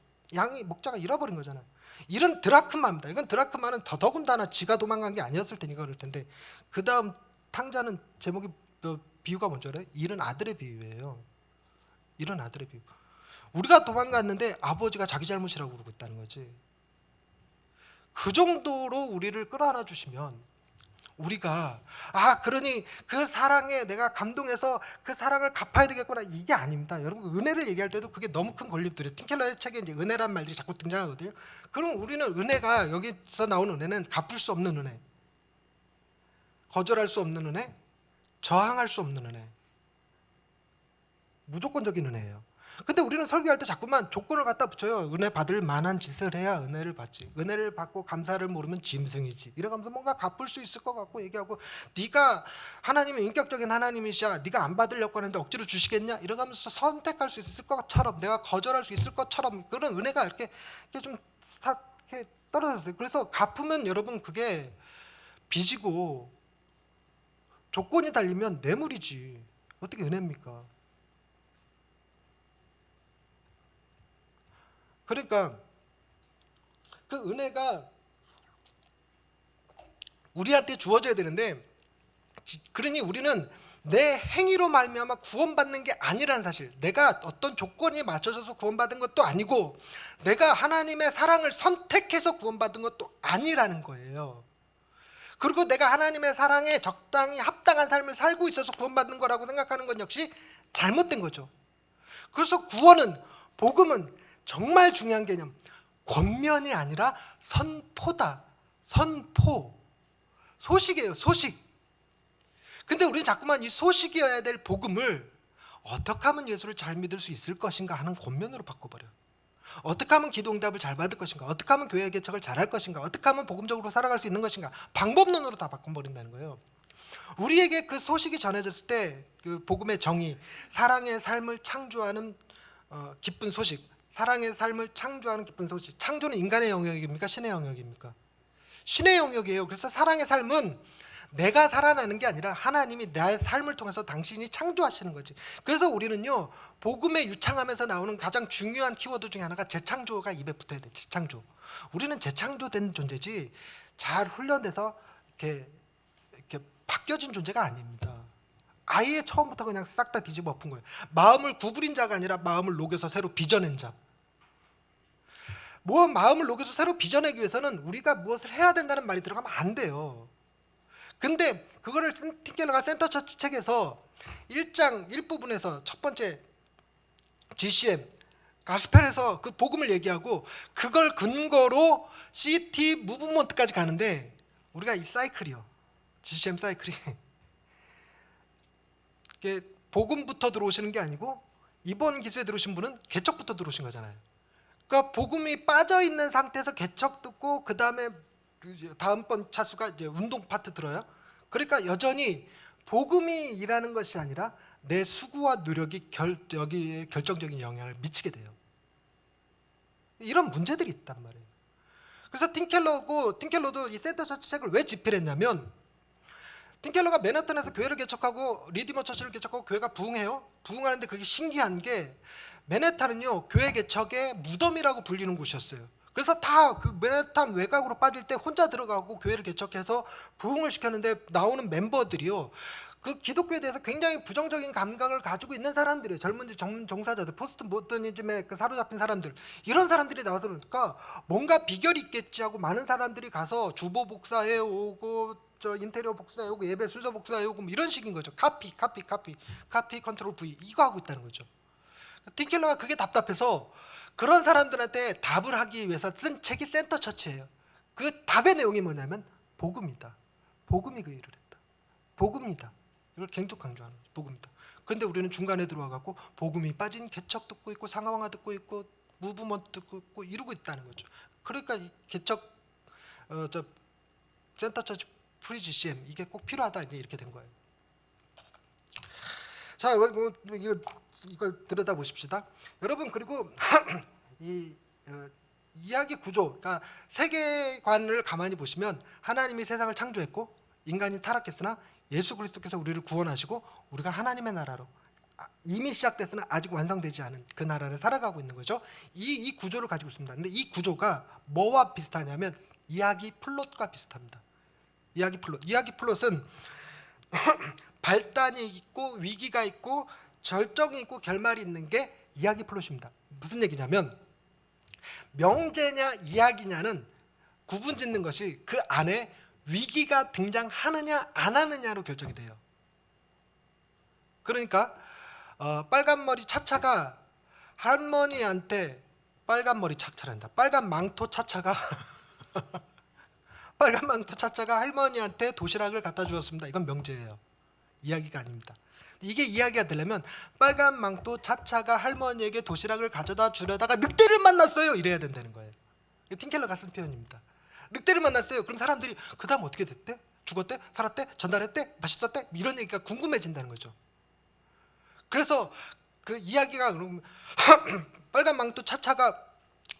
목자가 잃어버린 거잖아요. 일은 드라크마입니다. 이건 드라크마는 더더군다나 지가 도망간 게 아니었을 테니까 그럴 텐데, 그 다음 탕자는 제목이, 비유가 뭔지 알아요? 일은 아들의 비유예요. 일은 아들의 비유. 우리가 도망갔는데 아버지가 자기 잘못이라고 그러고 있다는 거지. 그 정도로 우리를 끌어안아 주시면 우리가 그러니 그 사랑에 내가 감동해서 그 사랑을 갚아야 되겠구나, 이게 아닙니다. 여러분, 은혜를 얘기할 때도 그게 너무 큰 걸림돌이에요. 틴켈러의 책에 이제 은혜란 말들이 자꾸 등장하거든요. 그럼 우리는 은혜가, 여기서 나오는 은혜는 갚을 수 없는 은혜, 거절할 수 없는 은혜, 저항할 수 없는 은혜, 무조건적인 은혜예요. 근데 우리는 설교할 때 자꾸만 조건을 갖다 붙여요. 은혜 받을 만한 짓을 해야 은혜를 받지. 은혜를 받고 감사를 모르면 짐승이지. 이래가면서 뭔가 갚을 수 있을 것 같고 얘기하고, 네가 하나님의 인격적인 하나님이시야, 네가 안 받으려고 하는데 억지로 주시겠냐? 이래가면서 선택할 수 있을 것처럼, 내가 거절할 수 있을 것처럼 그런 은혜가 이렇게 좀 이렇게 떨어졌어요. 그래서 갚으면 여러분 그게 빚이고 조건이 달리면 뇌물이지. 어떻게 은혜입니까? 그러니까 그 은혜가 우리한테 주어져야 되는데, 그러니 우리는 내 행위로 말미암아 구원받는 게 아니라는 사실, 내가 어떤 조건이 맞춰져서 구원받은 것도 아니고 내가 하나님의 사랑을 선택해서 구원받은 것도 아니라는 거예요. 그리고 내가 하나님의 사랑에 적당히 합당한 삶을 살고 있어서 구원받는 거라고 생각하는 건 역시 잘못된 거죠. 그래서 구원은, 복음은 정말 중요한 개념, 권면이 아니라 선포다. 선포, 소식이에요. 소식. 근데 우리는 자꾸만 이 소식이어야 될 복음을 어떻게 하면 예수를 잘 믿을 수 있을 것인가 하는 권면으로 바꿔버려요. 어떻게 하면 기도 응답을 잘 받을 것인가, 어떻게 하면 교회 개척을 잘할 것인가, 어떻게 하면 복음적으로 살아갈 수 있는 것인가, 방법론으로 다 바꿔버린다는 거예요. 우리에게 그 소식이 전해졌을 때 그 복음의 정의, 사랑의 삶을 창조하는 기쁜 소식, 사랑의 삶을 창조하는 기쁜 소식. 창조는 인간의 영역입니까? 신의 영역입니까? 신의 영역이에요. 그래서 사랑의 삶은 내가 살아나는 게 아니라 하나님이 나의 삶을 통해서 당신이 창조하시는 거지. 그래서 우리는요, 복음에 유창하면서 나오는 가장 중요한 키워드 중에 하나가 재창조가 입에 붙어야 돼. 재창조. 우리는 재창조된 존재지 잘 훈련돼서 이렇게 바뀌어진 존재가 아닙니다. 아예 처음부터 그냥 싹 다 뒤집어 엎은 거예요. 마음을 구부린 자가 아니라 마음을 녹여서 새로 빚어낸 자. 마음을 녹여서 새로 빚어내기 위해서는 우리가 무엇을 해야 된다는 말이 들어가면 안 돼요. 근데 그거를 틴켈러가 센터 처치 책에서 1장 1부분에서 첫 번째 GCM 가스펠에서 그 복음을 얘기하고, 그걸 근거로 CT 무브먼트까지 가는데, 우리가 이 사이클이요, GCM 사이클이 이게 복음부터 들어오시는 게 아니고 이번 기수에 들어오신 분은 개척부터 들어오신 거잖아요. 그러니까 복음이 빠져 있는 상태에서 개척 듣고 그 다음에 다음번 차수가 이제 운동 파트 들어요. 그러니까 여전히 복음이 일하는 것이 아니라 내 수고와 노력이 여기에 결정적인 영향을 미치게 돼요. 이런 문제들이 있단 말이에요. 그래서 틴켈러도 이 센터 처치 책을 왜 집필했냐면, 틴켈러가 맨하탄에서 교회를 개척하고 리디머 처치를 개척하고 교회가 부흥해요. 부흥하는데 그게 신기한 게, 맨하탄은요 교회 개척의 무덤이라고 불리는 곳이었어요. 그래서 다 그 맨하탄 외곽으로 빠질 때 혼자 들어가고 교회를 개척해서 부흥을 시켰는데, 나오는 멤버들이요 그 기독교에 대해서 굉장히 부정적인 감각을 가지고 있는 사람들이에요. 젊은 종사자들, 포스트 모더니즘에 그 사로잡힌 사람들, 이런 사람들이 나와서 그러니까 뭔가 비결이 있겠지 하고 많은 사람들이 가서 주보 복사해 오고 인테리어 복사해 오고 예배 순서 복사해 오고 이런 식인 거죠. 카피 컨트롤 V 이거 하고 있다는 거죠. 틴켈러가 그게 답답해서 그런 사람들한테 답을 하기 위해서 쓴 책이 센터 처치예요. 그 답의 내용이 뭐냐면 복음이다. 복음이 그 일을 했다. 복음이다. 이걸 계속 강조하는 거죠. 복음이다. 그런데 우리는 중간에 들어와갖고 복음이 빠진 개척 듣고 있고 상하왕화 듣고 있고 무브먼트 듣고 있고 이러고 있다는 거죠. 그러니까 이 개척 센터처치 프리GCM 이게 꼭 필요하다 이렇게 된 거예요. 자, 이걸 들여다 보십시다. 여러분 그리고 이 이야기 구조, 그러니까 세계관을 가만히 보시면 하나님이 세상을 창조했고 인간이 타락했으나 예수 그리스도께서 우리를 구원하시고 우리가 하나님의 나라로 이미 시작됐으나 아직 완성되지 않은 그 나라를 살아가고 있는 거죠. 이 구조를 가지고 있습니다. 근데 이 구조가 뭐와 비슷하냐면 이야기 플롯과 비슷합니다. 이야기 플롯은 발단이 있고 위기가 있고 절정이 있고 결말이 있는 게 이야기 플롯입니다. 무슨 얘기냐면 명제냐 이야기냐는 구분짓는 것이 그 안에 위기가 등장하느냐 안 하느냐로 결정이 돼요. 그러니까 빨간머리 차차가 할머니한테 빨간머리 차차란다. 빨간 망토 차차가 빨간 망토 차차가 할머니한테 도시락을 갖다 주었습니다. 이건 명제예요. 이야기가 아닙니다. 이게 이야기가 되려면 빨간 망토 차차가 할머니에게 도시락을 가져다 주려다가 늑대를 만났어요. 이래야 된다는 거예요. 틴켈러가 쓴 표현입니다. 늑대를 만났어요. 그럼 사람들이 그 다음 어떻게 됐대? 죽었대? 살았대? 전달했대? 맛있었대? 이런 얘기가 궁금해진다는 거죠. 그래서 그 이야기가 그럼 빨간 망토 차차가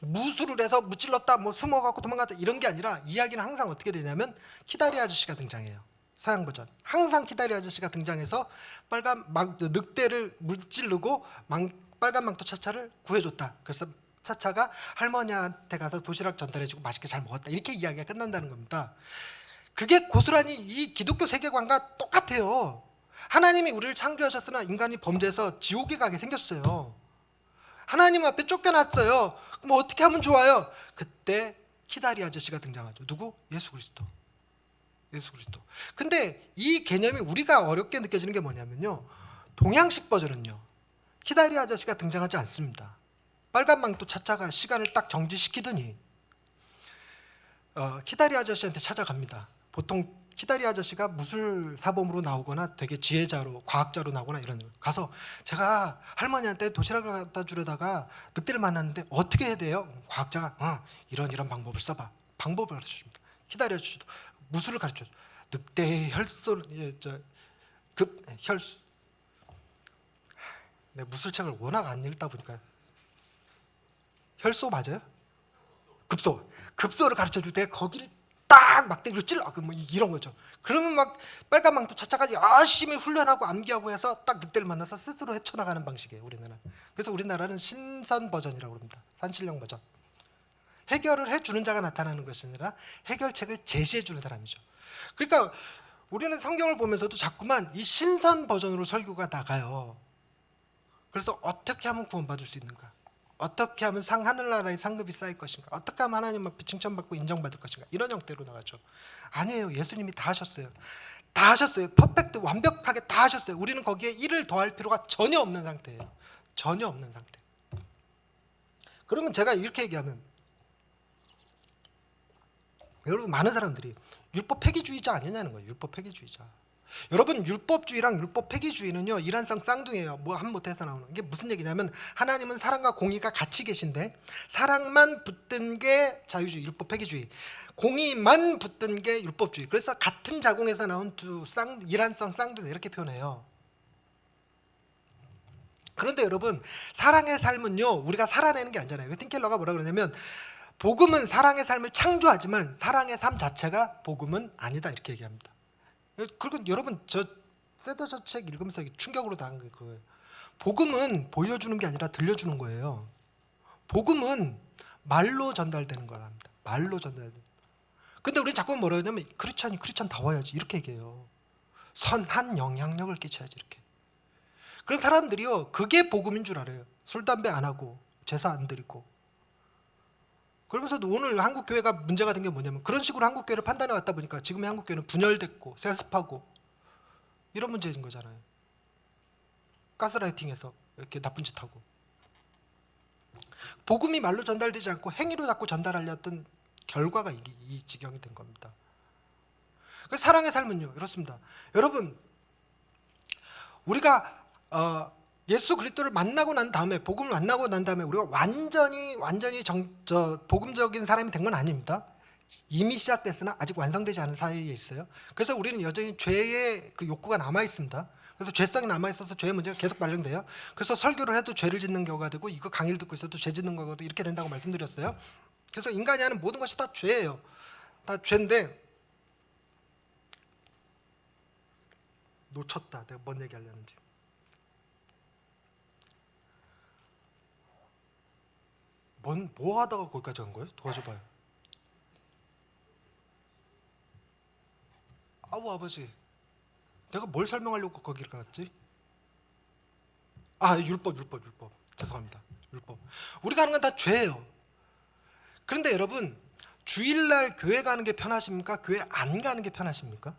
무술을 해서 무찔렀다, 뭐 숨어갖고 도망갔다 이런 게 아니라 이야기는 항상 어떻게 되냐면 키다리 아저씨가 등장해요. 서양 버전. 항상 키다리 아저씨가 등장해서 늑대를 무찌르고 빨간 망토 차차를 구해줬다. 그래서 차차가 할머니한테 가서 도시락 전달해주고 맛있게 잘 먹었다. 이렇게 이야기가 끝난다는 겁니다. 그게 고스란히 이 기독교 세계관과 똑같아요. 하나님이 우리를 창조하셨으나 인간이 범죄해서 지옥에 가게 생겼어요. 하나님 앞에 쫓겨났어요. 그럼 어떻게 하면 좋아요? 그때 키다리 아저씨가 등장하죠. 누구? 예수 그리스도. 예수 그리스도. 근데 이 개념이 우리가 어렵게 느껴지는 게 뭐냐면요. 동양식 버전은요. 키다리 아저씨가 등장하지 않습니다. 빨간 망토 차차가 시간을 딱 정지시키더니 키다리 아저씨한테 찾아갑니다. 보통 키다리 아저씨가 무술 사범으로 나오거나 되게 지혜자로 과학자로 나오거나 이런 가서 제가 할머니한테 도시락을 갖다 주려다가 늑대를 만났는데 어떻게 해야 돼요? 과학자가 이런 방법을 써봐. 방법을 가르쳐줍니다. 키다리 아저씨도 무술을 가르쳐줘. 늑대의 혈소 혈수. 네, 무술책을 워낙 안 읽다 보니까 혈소 맞아요? 급소를 가르쳐줄 때 거기를 딱 막대기로 찔러. 뭐 이런 거죠. 그러면 막 빨간 망토 차차가 열심히 훈련하고 암기하고 해서 딱 늑대를 만나서 스스로 헤쳐나가는 방식이에요. 우리나라. 그래서 우리나라는 신선 버전이라고 합니다. 산신령 버전. 해결을 해주는 자가 나타나는 것이 아니라 해결책을 제시해주는 사람이죠. 그러니까 우리는 성경을 보면서도 자꾸만 이 신선 버전으로 설교가 나가요. 그래서 어떻게 하면 구원받을 수 있는가? 어떻게 하면 하늘나라의 상급이 쌓일 것인가? 어떻게 하면 하나님 앞에 칭찬받고 인정받을 것인가? 이런 형태로 나가죠. 아니에요. 예수님이 다 하셨어요. 다 하셨어요. 퍼펙트 완벽하게 다 하셨어요. 우리는 거기에 일을 더할 필요가 전혀 없는 상태예요. 전혀 없는 상태. 그러면 제가 이렇게 얘기하면 여러분 많은 사람들이 율법 폐기주의자 아니냐는 거예요. 율법 폐기주의자. 여러분 율법주의랑 율법 폐기주의는요 일란성 쌍둥이에요. 뭐 한 못해서 나오는 이게 무슨 얘기냐면 하나님은 사랑과 공의가 같이 계신데 사랑만 붙든 게 자유주의, 율법 폐기주의, 공의만 붙든 게 율법주의. 그래서 같은 자궁에서 나온 두 일란성 쌍둥이 이렇게 표현해요. 그런데 여러분 사랑의 삶은요 우리가 살아내는 게 아니잖아요. 틴켈러가 뭐라 그러냐면 복음은 사랑의 삶을 창조하지만 사랑의 삶 자체가 복음은 아니다 이렇게 얘기합니다. 그리고 여러분 저 세더저 책 읽으면서 충격으로 당한 게 그거예요. 복음은 보여주는 게 아니라 들려주는 거예요. 복음은 말로 전달되는 거랍니다. 말로 전달되는. 근데 우리 자꾸 뭐라 하냐면 크리스찬다워야지 이렇게 얘기해요. 선한 영향력을 끼쳐야지 이렇게. 그런 사람들이요 그게 복음인 줄 알아요. 술 담배 안 하고 제사 안 드리고. 그러면서도 오늘 한국 교회가 문제가 된 게 뭐냐면 그런 식으로 한국 교회를 판단해 왔다 보니까 지금의 한국 교회는 분열됐고 세습하고 이런 문제인 거잖아요. 가스라이팅해서 이렇게 나쁜 짓 하고 복음이 말로 전달되지 않고 행위로 자꾸 전달하려 했던 결과가 이 지경이 된 겁니다. 그 사랑의 삶은요 이렇습니다. 여러분 우리가 예수 그리스도를 만나고 난 다음에 복음을 만나고 난 다음에 우리가 완전히 복음적인 사람이 된 건 아닙니다. 이미 시작됐으나 아직 완성되지 않은 사이에 있어요. 그래서 우리는 여전히 죄의 그 욕구가 남아 있습니다. 그래서 죄성이 남아 있어서 죄의 문제가 계속 발생돼요. 그래서 설교를 해도 죄를 짓는 경우가 되고 이거 강의를 듣고 있어도 죄 짓는 거고 이렇게 된다고 말씀드렸어요. 그래서 인간이 하는 모든 것이 다 죄예요. 다 죄인데 놓쳤다. 내가 뭔 얘기 하려는지. 뭐 하다가 거기까지 간 거예요? 도와줘봐요. 아우 아버지, 내가 뭘 설명하려고 거기를 갔지? 율법. 죄송합니다. 율법. 우리가 하는 건 다 죄예요. 그런데 여러분, 주일날 교회 가는 게 편하십니까? 교회 안 가는 게 편하십니까?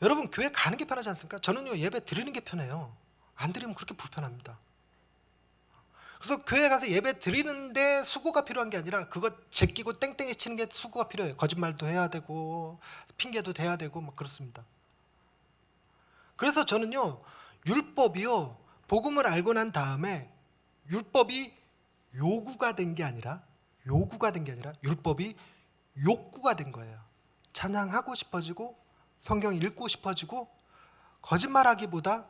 여러분, 교회 가는 게 편하지 않습니까? 저는요, 예배 드리는 게 편해요. 안 드리면 그렇게 불편합니다. 그래서 교회 가서 예배 드리는데 수고가 필요한 게 아니라 그거 제끼고 땡땡이 치는 게 수고가 필요해요. 거짓말도 해야 되고 핑계도 대야 되고 막 그렇습니다. 그래서 저는요, 율법이요, 복음을 알고 난 다음에 율법이 요구가 된 게 아니라 율법이 욕구가 된 거예요. 찬양하고 싶어지고 성경 읽고 싶어지고 거짓말하기보다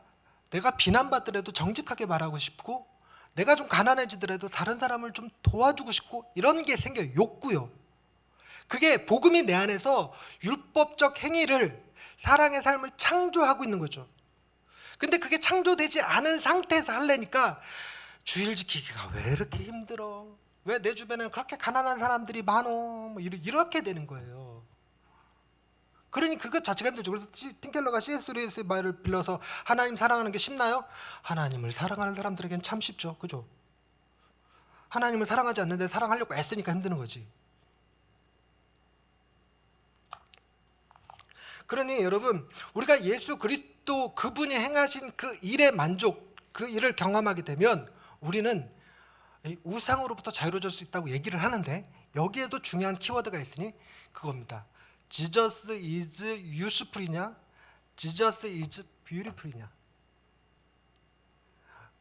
내가 비난받더라도 정직하게 말하고 싶고 내가 좀 가난해지더라도 다른 사람을 좀 도와주고 싶고 이런 게 생겨요. 욕구요. 그게 복음이 내 안에서 율법적 행위를 사랑의 삶을 창조하고 있는 거죠. 근데 그게 창조되지 않은 상태에서 하려니까 주일 지키기가 왜 이렇게 힘들어? 왜 내 주변에는 그렇게 가난한 사람들이 많어? 뭐 이렇게 되는 거예요. 그러니 그것 자체가 힘들죠. 그래서 팀켈러가 C.S. 루이스의 말을 빌려서 하나님 사랑하는 게 쉽나요? 하나님을 사랑하는 사람들에겐 참 쉽죠. 그죠? 하나님을 사랑하지 않는데 사랑하려고 애쓰니까 힘드는 거지. 그러니 여러분, 우리가 예수 그리스도 그분이 행하신 그 일의 만족, 그 일을 경험하게 되면 우리는 우상으로부터 자유로워질 수 있다고 얘기를 하는데 여기에도 중요한 키워드가 있으니 그겁니다. Jesus is useful이냐? Jesus is beautiful이냐?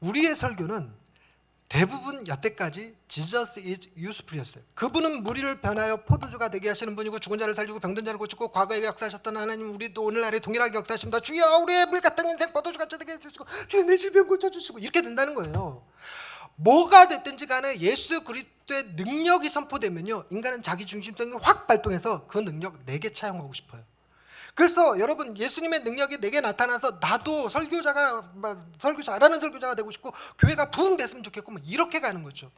우리의 설교는 대부분 여태까지 Jesus is useful이었어요. 그분은 무리를 변하여 포도주가 되게 하시는 분이고 죽은 자를 살리고 병든 자를 고치고 과거에 역사하셨던 하나님 우리도 오늘날에 동일하게 역사하십니다. 주여 우리의 물 같은 인생 포도주같이 되게 해주시고 주여 내 질병 고쳐주시고 이렇게 된다는 거예요. 뭐가 됐든지 간에 예수 그리스도의 능력이 선포되면요 인간은 자기 중심성이 확 발동해서 그 능력 내게 차용하고 싶어요. 그래서 여러분 예수님의 능력이 내게 나타나서 나도 설교 잘하는 설교자가 되고 싶고 교회가 부흥됐으면 좋겠고 뭐 이렇게 가는 거죠.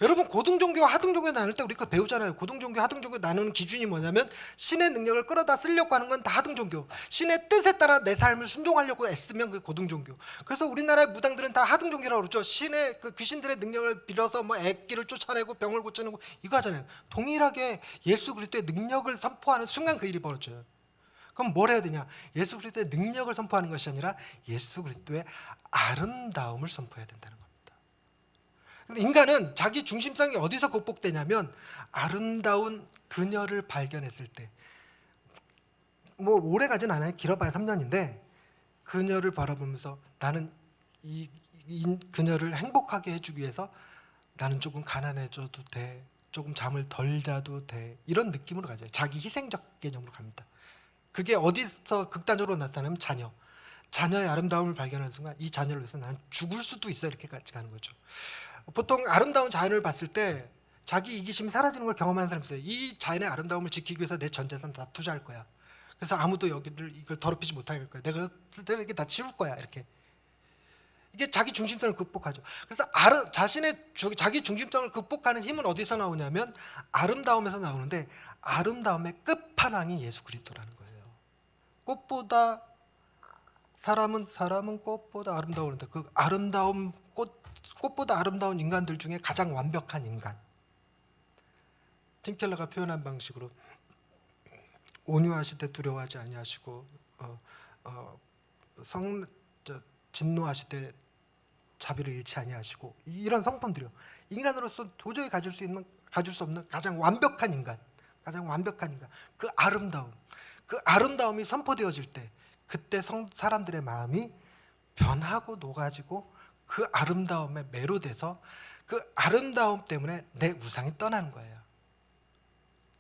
여러분 고등종교와 하등종교 나눌 때 우리가 배우잖아요. 고등종교, 하등종교 나누는 기준이 뭐냐면 신의 능력을 끌어다 쓰려고 하는 건 다 하등종교. 신의 뜻에 따라 내 삶을 순종하려고 애쓰면 그게 고등종교. 그래서 우리나라의 무당들은 다 하등종교라고 그러죠. 신의 그 귀신들의 능력을 빌어서 뭐 애기를 쫓아내고 병을 고쳐내고 이거 하잖아요. 동일하게 예수 그리스도의 능력을 선포하는 순간 그 일이 벌어져요. 그럼 뭘 해야 되냐? 예수 그리스도의 능력을 선포하는 것이 아니라 예수 그리스도의 아름다움을 선포해야 된다는 거예요. 인간은 자기 중심성이 어디서 극복되냐면 아름다운 그녀를 발견했을 때, 뭐 오래 가진 않아요. 길어봐야 3년인데 그녀를 바라보면서 나는 이 그녀를 행복하게 해주기 위해서 나는 조금 가난해져도 돼, 조금 잠을 덜 자도 돼, 이런 느낌으로 가죠. 자기 희생적 개념으로 갑니다. 그게 어디서 극단적으로 나타나면 자녀의 아름다움을 발견하는 순간 이 자녀를 위해서 나는 죽을 수도 있어, 이렇게 같이 가는 거죠. 보통 아름다운 자연을 봤을 때 자기 이기심이 사라지는 걸 경험하는 사람이 있어요. 이 자연의 아름다움을 지키기 위해서 내 전 재산 다 투자할 거야. 그래서 아무도 이걸 더럽히지 못하게 할 거야. 내가 이렇게 다 치울 거야. 이렇게. 이게 자기 중심성을 극복하죠. 그래서 자기 중심성을 극복하는 힘은 어디서 나오냐면 아름다움에서 나오는데 아름다움의 끝판왕이 예수 그리스도라는 거예요. 꽃보다 사람은 꽃보다 아름다운데 그 아름다운 꽃보다 아름다운 인간들 중에 가장 완벽한 인간. 팀 켈러가 표현한 방식으로 온유하시되 두려워하지 아니하시고 진노하시되 자비를 잃지 아니하시고 이런 성품들이요. 인간으로서 도저히 가질 수 없는 가장 완벽한 인간. 가장 완벽한 인간, 그 아름다움, 그 아름다움이 선포되어질 때 그때 사람들의 마음이 변하고 녹아지고 그 아름다움에 매료돼서 그 아름다움 때문에 내 우상이 떠나는 거예요.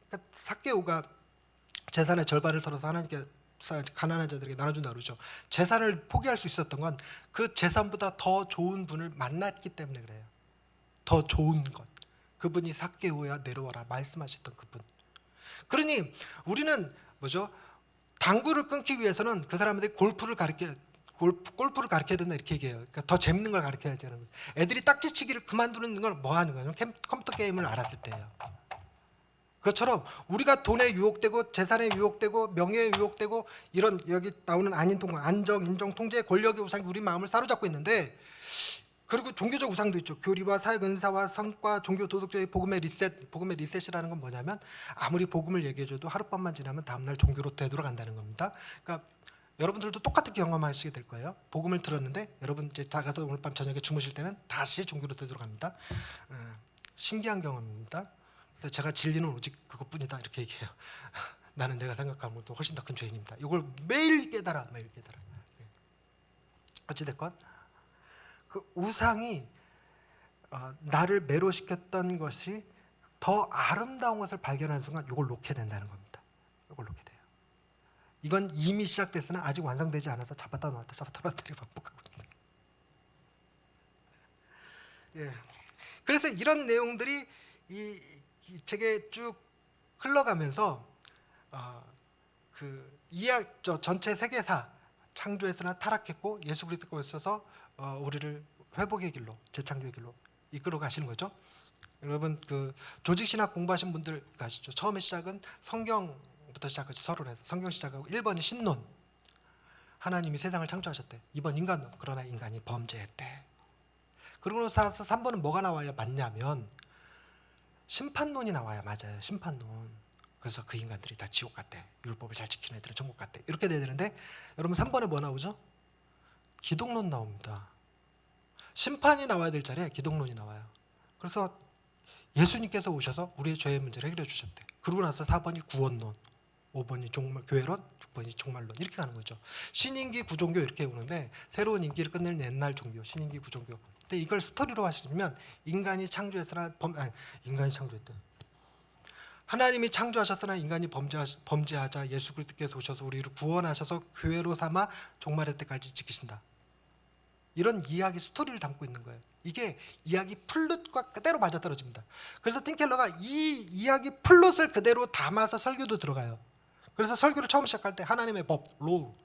그러니까 삭개오가 재산의 절반을 털어서 하나님께 가난한 자들에게 나눠준다 그러죠. 재산을 포기할 수 있었던 건 그 재산보다 더 좋은 분을 만났기 때문에 그래요. 더 좋은 것, 그분이 삭개오야 내려와라 말씀하셨던 그분. 그러니 우리는 뭐죠? 당구를 끊기 위해서는 그 사람들이 골프를 가르쳐야 된다 이렇게 얘기해요. 그러니까 더 재밌는 걸 가르쳐야지. 애들이 딱지치기를 그만두는 걸 뭐 하는 거예요? 컴퓨터 게임을 알았을 때예요. 그것처럼 우리가 돈에 유혹되고 재산에 유혹되고 명예에 유혹되고 이런 여기 나오는 안인통관, 안정, 인정, 통제, 권력의 우상이 우리 마음을 사로잡고 있는데, 그리고 종교적 우상도 있죠. 교리와 사역, 은사와 성과, 종교, 도덕적인 복음의 리셋. 복음의 리셋이라는 건 뭐냐면 아무리 복음을 얘기해줘도 하룻밤만 지나면 다음날 종교로 되돌아간다는 겁니다. 그러니까 여러분들도 똑같은 경험하시게 될 거예요. 복음을 들었는데 여러분 이제 나가서 오늘 밤 저녁에 주무실 때는 다시 종교로 되돌아갑니다. 신기한 경험입니다. 그래서 제가 진리는 오직 그것뿐이다 이렇게 얘기해요. 나는 내가 생각하는 것도 훨씬 더 큰 죄인입니다. 이걸 매일 깨달아. 네. 어찌됐건 그 우상이 나를 매료시켰던 것이 더 아름다운 것을 발견하는 순간 이걸 놓게 된다는 겁니다. 이걸 놓게 돼요. 이건 이미 시작됐으나 아직 완성되지 않아서 잡았다 놓았다 반복하고 있어요. 예. 그래서 이런 내용들이 이 책에 쭉 흘러가면서 그 전체 세계사, 창조에서나 타락했고 예수 그리스도가 오셔서 우리를 회복의 길로, 재창조의 길로 이끌어 가시는 거죠. 여러분 그 조직 신학 공부하신 분들 아시죠? 처음에 시작은 성경부터 시작하죠. 서론에서 성경 시작하고 1번이 신론, 하나님이 세상을 창조하셨대. 2번 인간론, 그러나 인간이 범죄했대. 그러고 나서 3번은 뭐가 나와야 맞냐면 심판론이 나와야 맞아요. 심판론. 그래서 그 인간들이 다 지옥 갔대. 율법을 잘 지키는 애들은 천국 갔대. 이렇게 돼야 되는데 여러분 3번에 뭐 나오죠? 기독론 나옵니다. 심판이 나와야 될 자리에 기독론이 나와요. 그래서 예수님께서 오셔서 우리의 죄의 문제를 해결해 주셨대. 그러고 나서 4번이 구원론, 5번이 교회론, 6번이 종말론 이렇게 가는 거죠. 신인기 구종교 이렇게 오는데 새로운 인기를 끝낼 옛날 종교, 신인기 구종교. 근데 이걸 스토리로 하시면 인간이 창조했으나 인간이 창조했대. 하나님이 창조하셨으나 인간이 범죄하자 예수 그리스도께서 오셔서 우리를 구원하셔서 교회로 삼아 종말의 때까지 지키신다. 이런 이야기 스토리를 담고 있는 거예요. 이게 이야기 플롯과 그대로 맞아떨어집니다. 그래서 틴켈러가 이 이야기 플롯을 그대로 담아서 설교도 들어가요. 그래서 설교를 처음 시작할 때 하나님의 법, 로우.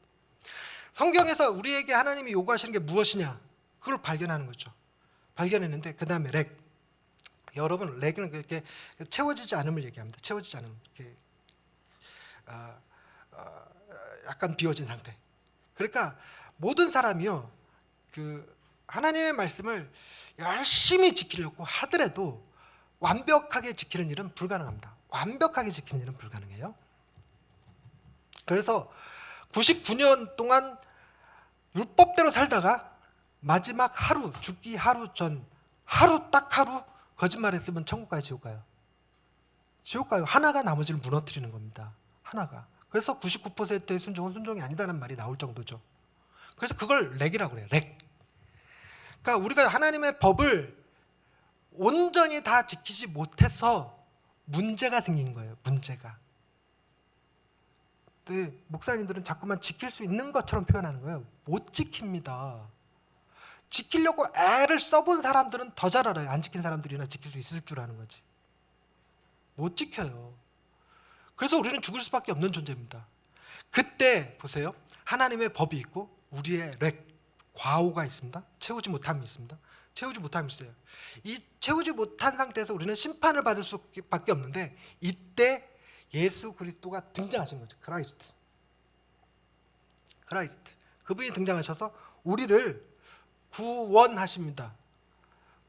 성경에서 우리에게 하나님이 요구하시는 게 무엇이냐? 그걸 발견하는 거죠. 발견했는데 그 다음에 렉. 여러분 렉은 그렇게 채워지지 않음을 얘기합니다. 채워지지 않음. 이렇게 약간 비워진 상태. 그러니까 모든 사람이요, 그 하나님의 말씀을 열심히 지키려고 하더라도 완벽하게 지키는 일은 불가능합니다. 완벽하게 지키는 일은 불가능해요. 그래서 99년 동안 율법대로 살다가 마지막 하루, 죽기 하루 전, 딱 하루 거짓말했으면 천국 가요, 지옥 가요? 지옥 가요. 하나가 나머지를 무너뜨리는 겁니다. 하나가. 그래서 99%의 순종은 순종이 아니다는 말이 나올 정도죠. 그래서 그걸 렉이라고 그래요. 렉. 그러니까 우리가 하나님의 법을 온전히 다 지키지 못해서 문제가 생긴 거예요. 문제가. 근데 목사님들은 자꾸만 지킬 수 있는 것처럼 표현하는 거예요. 못 지킵니다. 지키려고 애를 써본 사람들은 더 잘 알아요. 안 지킨 사람들이나 지킬 수 있을 줄 아는 거지. 못 지켜요. 그래서 우리는 죽을 수밖에 없는 존재입니다. 그때 보세요. 하나님의 법이 있고 우리의 렉, 과오가 있습니다. 채우지 못함이 있습니다. 채우지 못함이 있어요. 이 채우지 못한 상태에서 우리는 심판을 받을 수밖에 없는데 이때 예수 그리스도가 등장하신 거죠. 크라이스트. 그분이 등장하셔서 우리를 구원하십니다.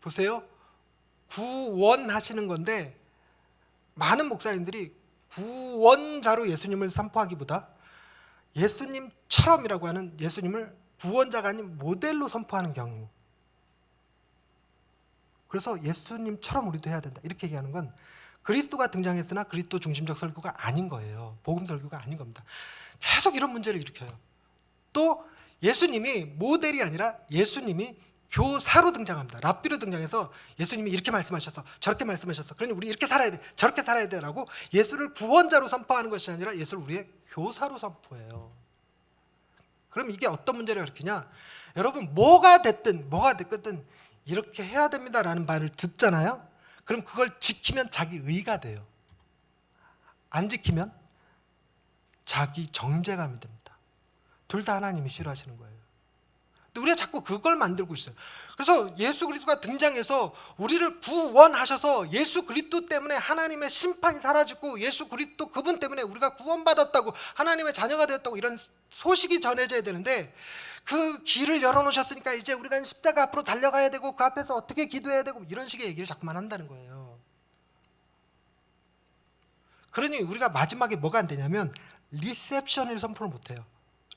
보세요. 구원하시는 건데 많은 구원자로 예수님을 선포하기보다 예수님처럼이라고 하는 예수님을 구원자가 아닌 모델로 선포하는 경우. 그래서 예수님처럼 우리도 해야 된다. 이렇게 얘기하는 건 그리스도가 등장했으나 그리스도 중심적 설교가 아닌 거예요. 복음 설교가 아닌 겁니다. 계속 이런 문제를 일으켜요. 또 예수님이 모델이 아니라 예수님이 교사로 등장합니다. 랍비로 등장해서 예수님이 이렇게 말씀하셔서 저렇게 말씀하셔서 그러니 우리 이렇게 살아야 돼, 저렇게 살아야 돼라고 예수를 구원자로 선포하는 것이 아니라 예수를 우리의 교사로 선포해요. 그럼 이게 어떤 문제를 일으키냐? 여러분 뭐가 됐든 이렇게 해야 됩니다라는 말을 듣잖아요. 그럼 그걸 지키면 자기 의가 돼요. 안 지키면 자기 정죄감이 됩니다. 둘 다 하나님이 싫어하시는 거예요. 근데 우리가 자꾸 그걸 만들고 있어요. 그래서 예수 그리스도가 등장해서 우리를 구원하셔서 예수 그리스도 때문에 하나님의 심판이 사라지고 예수 그리스도 그분 때문에 우리가 구원받았다고 하나님의 자녀가 되었다고 이런 소식이 전해져야 되는데 그 길을 열어놓으셨으니까 이제 우리가 십자가 앞으로 달려가야 되고 그 앞에서 어떻게 기도해야 되고 이런 식의 얘기를 자꾸만 한다는 거예요. 그러니 우리가 마지막에 뭐가 안 되냐면 리셉션을 선포를 못해요.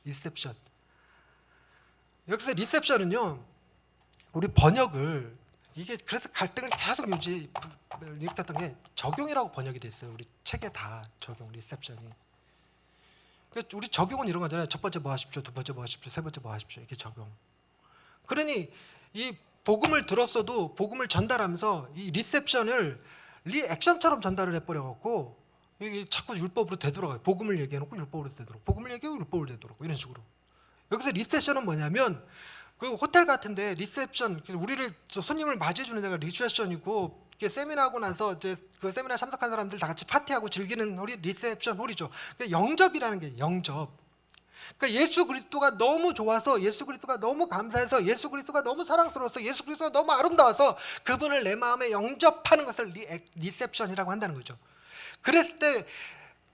리셉션. 여기서 리셉션은요, 우리 번역을 이게 그래서 갈등을 계속 일으켰던 게 적용이라고 번역이 됐어요. 우리 책에 다 적용, 리셉션이. 우리 적용은 이런 거잖아요. 첫 번째 뭐 하십시오, 두 번째 뭐 하십시오, 세 번째 뭐 하십시오, 이렇게 적용. 그러니 이 복음을 들었어도 복음을 전달하면서 이 리셉션을 리액션처럼 전달을 해버려갖고 이게 자꾸 율법으로 되돌아가요. 복음을 얘기해놓고 율법으로 되돌아가고, 복음을 얘기하고 율법으로 되돌아가고 이런 식으로. 여기서 리셉션은 뭐냐면 그 호텔 같은데 리셉션, 우리를 손님을 맞이해주는 데가 리셉션이고 세미나하고 나서 이제 그 세미나 참석한 사람들 다 같이 파티하고 즐기는 홀이 리셉션 홀이죠. 그러니까 영접이라는 게 영접. 그러니까 예수 그리스도가 너무 좋아서, 예수 그리스도가 너무 감사해서, 예수 그리스도가 너무 사랑스러워서, 예수 그리스도가 너무 아름다워서 그분을 내 마음에 영접하는 것을 리셉션이라고 한다는 거죠. 그랬을 때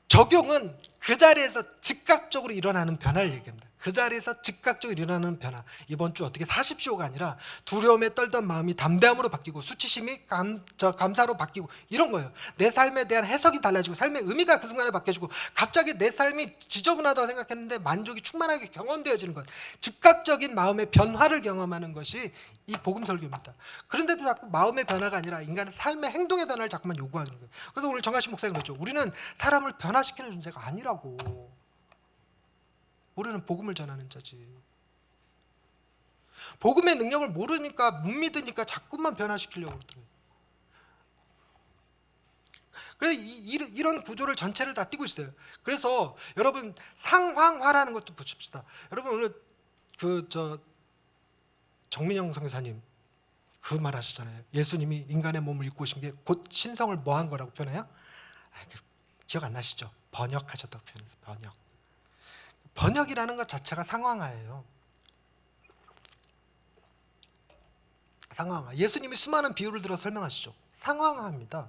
적용은 그 자리에서 즉각적으로 일어나는 변화를 얘기합니다. 그 자리에서 즉각적으로 일어나는 변화. 이번 주 어떻게 사십시오가 아니라 두려움에 떨던 마음이 담대함으로 바뀌고 수치심이 감사로 바뀌고 이런 거예요. 내 삶에 대한 해석이 달라지고 삶의 의미가 그 순간에 바뀌어지고 갑자기 내 삶이 지저분하다고 생각했는데 만족이 충만하게 경험되어지는 것. 즉각적인 마음의 변화를 경험하는 것이 이 복음 설교입니다. 그런데도 자꾸 마음의 변화가 아니라 인간의 삶의 행동의 변화를 자꾸만 요구하는 거예요. 그래서 오늘 정하신 목사님 그랬죠. 우리는 사람을 변화시키는 존재가 아니라고. 우리는 복음을 전하는 자지. 복음의 능력을 모르니까 못 믿으니까 자꾸만 변화시키려고 그러더라고요. 그래서 이런 구조를 전체를 다 띄고 있어요. 그래서 여러분 상황화라는 것도 보십시다. 여러분 오늘 정민영 선교사님 그 말 하셨잖아요. 예수님이 인간의 몸을 입고 오신 게 곧 신성을 뭐한 거라고 표현해요? 기억 안 나시죠? 번역하셨다고 표현해서 번역이라는 것 자체가 상황화예요. 상황화. 예수님이 수많은 비유를 들어 설명하시죠. 상황화입니다.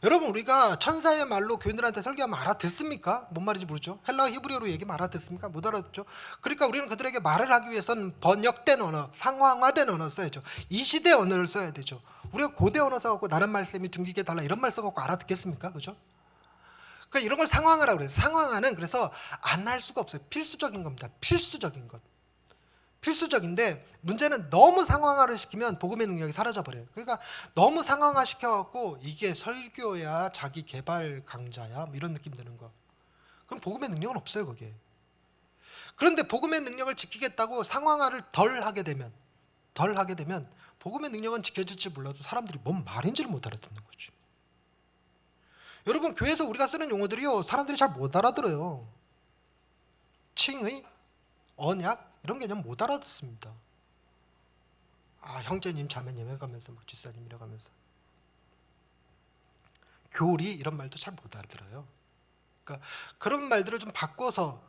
여러분 우리가 천사의 말로 교인들한테 설교하면 알아듣습니까? 뭔 말인지 모르죠. 헬라어 히브리어로 얘기하면 알아듣습니까? 못 알아듣죠. 그러니까 우리는 그들에게 말을 하기 위해서는 번역된 언어, 상황화된 언어를 써야죠. 이 시대 언어를 써야 되죠. 우리가 고대 언어 써갖고 나는 말씀이 둥기게 달라 이런 말 써갖고 알아듣겠습니까? 그죠? 그러니까 이런 걸 상황화라고 그래요. 상황화는 그래서 안 할 수가 없어요. 필수적인 겁니다. 필수적인 것. 필수적인데 문제는 너무 상황화를 시키면 복음의 능력이 사라져버려요. 그러니까 너무 상황화 시켜갖고 이게 설교야 자기 개발 강좌야 뭐 이런 느낌 드는 거. 그럼 복음의 능력은 없어요 거기에. 그런데 복음의 능력을 지키겠다고 상황화를 덜 하게 되면 복음의 능력은 지켜질지 몰라도 사람들이 뭔 말인지를 못 알아듣는 거지. 여러분 교회에서 우리가 쓰는 용어들이요 사람들이 잘 못 알아들어요. 칭의, 언약 이런 개념 못 알아듣습니다. 형제님, 자매님 해가면서 막 집사님 이래가면서 교리 이런 말도 잘 못 알아들어요. 그러니까 그런 말들을 좀 바꿔서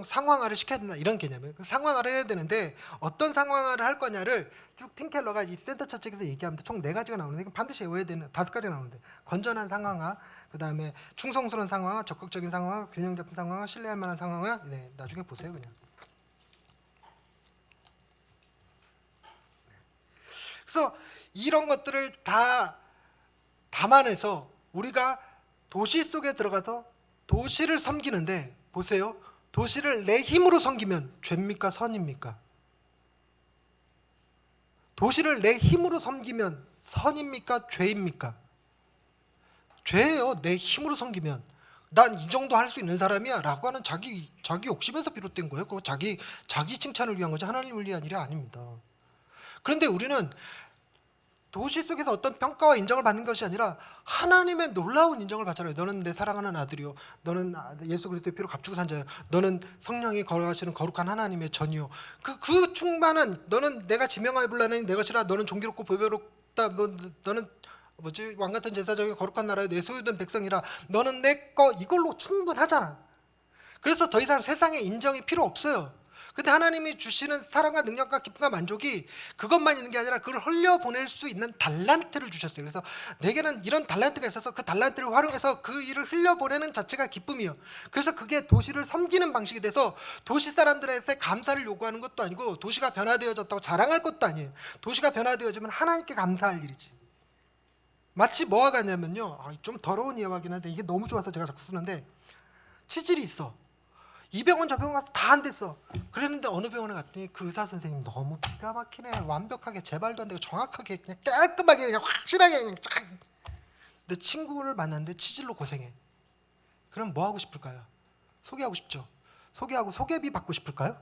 상황화를 시켜야 된다 이런 개념이에요. 상황화를 해야 되는데 어떤 상황화를 할 거냐를 쭉 팀켈러가 이 센터 차책에서 얘기하면서 총 4가지가 나오는데 반드시 외워야 되는 5가지가 나오는데 건전한 상황화, 그 다음에 충성스러운 상황화, 적극적인 상황화, 균형 잡힌 상황화, 신뢰할 만한 상황화. 네, 나중에 보세요 그냥. 그래서 이런 것들을 다 담아내서 우리가 도시 속에 들어가서 도시를 섬기는데 보세요. 도시를 내 힘으로 섬기면 죄입니까? 선입니까? 도시를 내 힘으로 섬기면 선입니까? 죄입니까? 죄예요. 내 힘으로 섬기면 난 이 정도 할 수 있는 사람이야라고 하는 자기 욕심에서 비롯된 거예요. 그거 자기 칭찬을 위한 거지 하나님을 위한 일이 아닙니다. 그런데 우리는 도시 속에서 어떤 평가와 인정을 받는 것이 아니라 하나님의 놀라운 인정을 받잖아요. 너는 내 사랑하는 아들이요, 너는 예수 그리스도의 피로 값주고 산 자요, 너는 성령이 거룩하시는 거룩한 하나님의 전이요. 그 충만한 너는 내가 지명하여 불러내니 내 것이라. 너는 존귀롭고 보배롭다. 너는 뭐지 왕 같은 제사장이 거룩한 나라에 내 소유된 백성이라. 너는 내 거. 이걸로 충분하잖아. 그래서 더 이상 세상의 인정이 필요 없어요. 근데 하나님이 주시는 사랑과 능력과 기쁨과 만족이 그것만 있는 게 아니라 그걸 흘려보낼 수 있는 달란트를 주셨어요. 그래서 내게는 이런 달란트가 있어서 그 달란트를 활용해서 그 일을 흘려보내는 자체가 기쁨이에요. 그래서 그게 도시를 섬기는 방식이 돼서 도시 사람들한테 감사를 요구하는 것도 아니고 도시가 변화되어졌다고 자랑할 것도 아니에요. 도시가 변화되어지면 하나님께 감사할 일이지. 마치 뭐와 같냐면요, 좀 더러운 이야기긴 한데 이게 너무 좋아서 제가 자꾸 쓰는데, 치질이 있어. 이 병원 저 병원 가서 다 안 됐어. 그랬는데 어느 병원에 갔더니 그 의사 선생님 너무 기가 막히네. 완벽하게 재발도 안 되고 정확하게 그냥 깔끔하게 그냥 확실하게 그냥 쫙. 내 친구를 만났는데 치질로 고생해. 그럼 뭐 하고 싶을까요? 소개하고 싶죠. 소개하고 소개비 받고 싶을까요?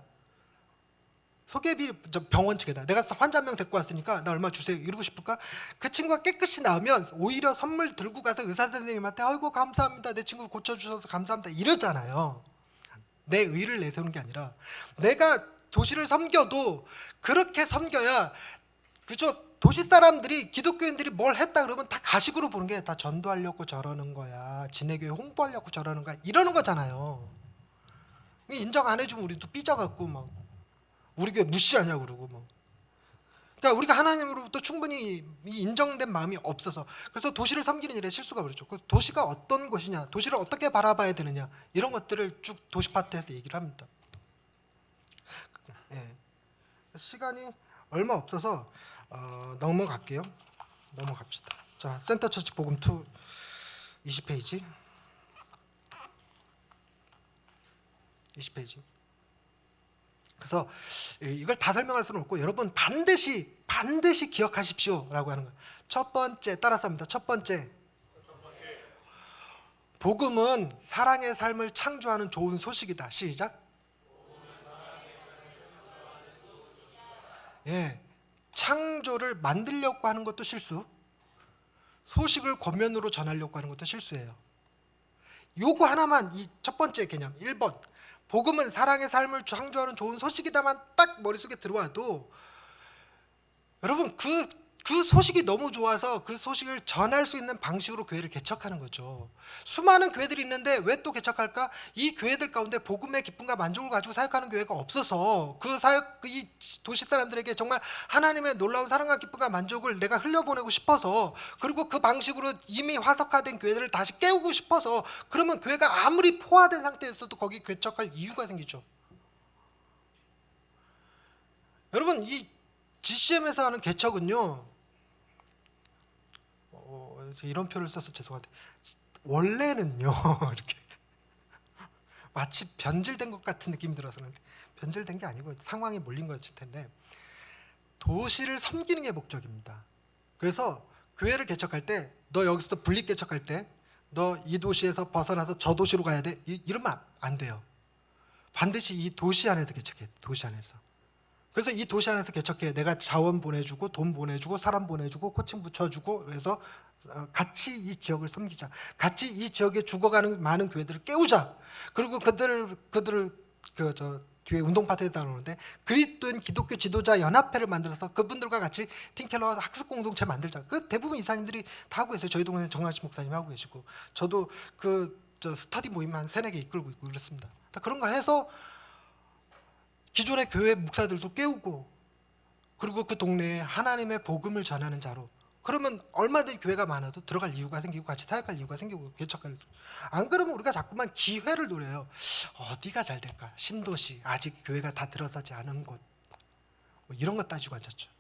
소개비 저 병원 측에다 내가 환자 한 명 데리고 왔으니까 나 얼마 주세요 이러고 싶을까? 그 친구가 깨끗이 나오면 오히려 선물 들고 가서 의사 선생님한테 아이고 감사합니다, 내 친구 고쳐주셔서 감사합니다 이러잖아요. 내 의를 내세우는 게 아니라 내가 도시를 섬겨도 그렇게 섬겨야, 그죠? 도시 사람들이 기독교인들이 뭘 했다 그러면 다 가식으로 보는 게 다 전도하려고 저러는 거야, 지네교회 홍보하려고 저러는 거야 이러는 거잖아요. 인정 안 해주면 우리도 삐져갖고 막 우리 교회 무시하냐고 그러고 뭐. 그러니까 우리가 하나님으로부터 충분히 인정된 마음이 없어서 그래서 도시를 섬기는 일에 실수가 벌어졌죠. 그 도시가 어떤 곳이냐, 도시를 어떻게 바라봐야 되느냐 이런 것들을 쭉 도시 파트에서 얘기를 합니다. 예. 시간이 얼마 없어서 넘어갈게요. 넘어갑시다. 자, 센터처치 복음 2 20페이지. 20페이지. 그래서 이걸 다 설명할 수는 없고 여러분 반드시 기억하십시오라고 하는 거예요. 첫 번째, 따라서 합니다. 첫 번째, 복음은 사랑의 삶을 창조하는 좋은 소식이다. 시작. 예, 창조를 만들려고 하는 것도 실수, 소식을 권면으로 전하려고 하는 것도 실수예요. 요거 하나만, 이 첫 번째 개념 1번, 복음은 사랑의 삶을 창조하는 좋은 소식이다만 딱 머릿속에 들어와도 여러분 그 소식이 너무 좋아서 그 소식을 전할 수 있는 방식으로 교회를 개척하는 거죠. 수많은 교회들이 있는데 왜 또 개척할까? 이 교회들 가운데 복음의 기쁨과 만족을 가지고 사역하는 교회가 없어서 이 도시 사람들에게 정말 하나님의 놀라운 사랑과 기쁨과 만족을 내가 흘려보내고 싶어서, 그리고 그 방식으로 이미 화석화된 교회들을 다시 깨우고 싶어서, 그러면 교회가 아무리 포화된 상태에서도 거기 개척할 이유가 생기죠. 여러분 이 GCM에서 하는 개척은요, 이런 표를 써서 죄송한데 원래는요 이렇게 마치 변질된 것 같은 느낌이 들어서는, 변질된 게 아니고 상황이 몰린 것일 텐데 도시를 섬기는 게 목적입니다. 그래서 교회를 개척할 때, 너 여기서 분립 개척할 때 너 이 도시에서 벗어나서 저 도시로 가야 돼 이러면 안 돼요. 반드시 이 도시 안에서 개척해. 도시 안에서. 그래서 이 도시 안에서 개척해. 내가 자원 보내주고 돈 보내주고 사람 보내주고 코칭 붙여주고, 그래서 같이 이 지역을 섬기자. 같이 이 지역에 죽어가는 많은 교회들을 깨우자. 그리고 그들을 뒤에 운동 파트에다 놓는데 그리스도인 기독교 지도자 연합회를 만들어서 그분들과 같이 팀켈러 학습 공동체 만들자. 그 대부분 이사님들이 다 하고 있어요. 저희 동네 정하신 목사님 하고 계시고, 저도 스터디 모임 한 3-4개 이끌고 있고 그렇습니다. 그런 거 해서 기존의 교회 목사들도 깨우고, 그리고 그 동네에 하나님의 복음을 전하는 자로, 그러면 얼마든지 교회가 많아도 들어갈 이유가 생기고 같이 사역할 이유가 생기고 개척할. 안 그러면 우리가 자꾸만 기회를 노려요. 어디가 잘 될까? 신도시, 아직 교회가 다 들어서지 않은 곳, 뭐 이런 거 따지고 앉았죠.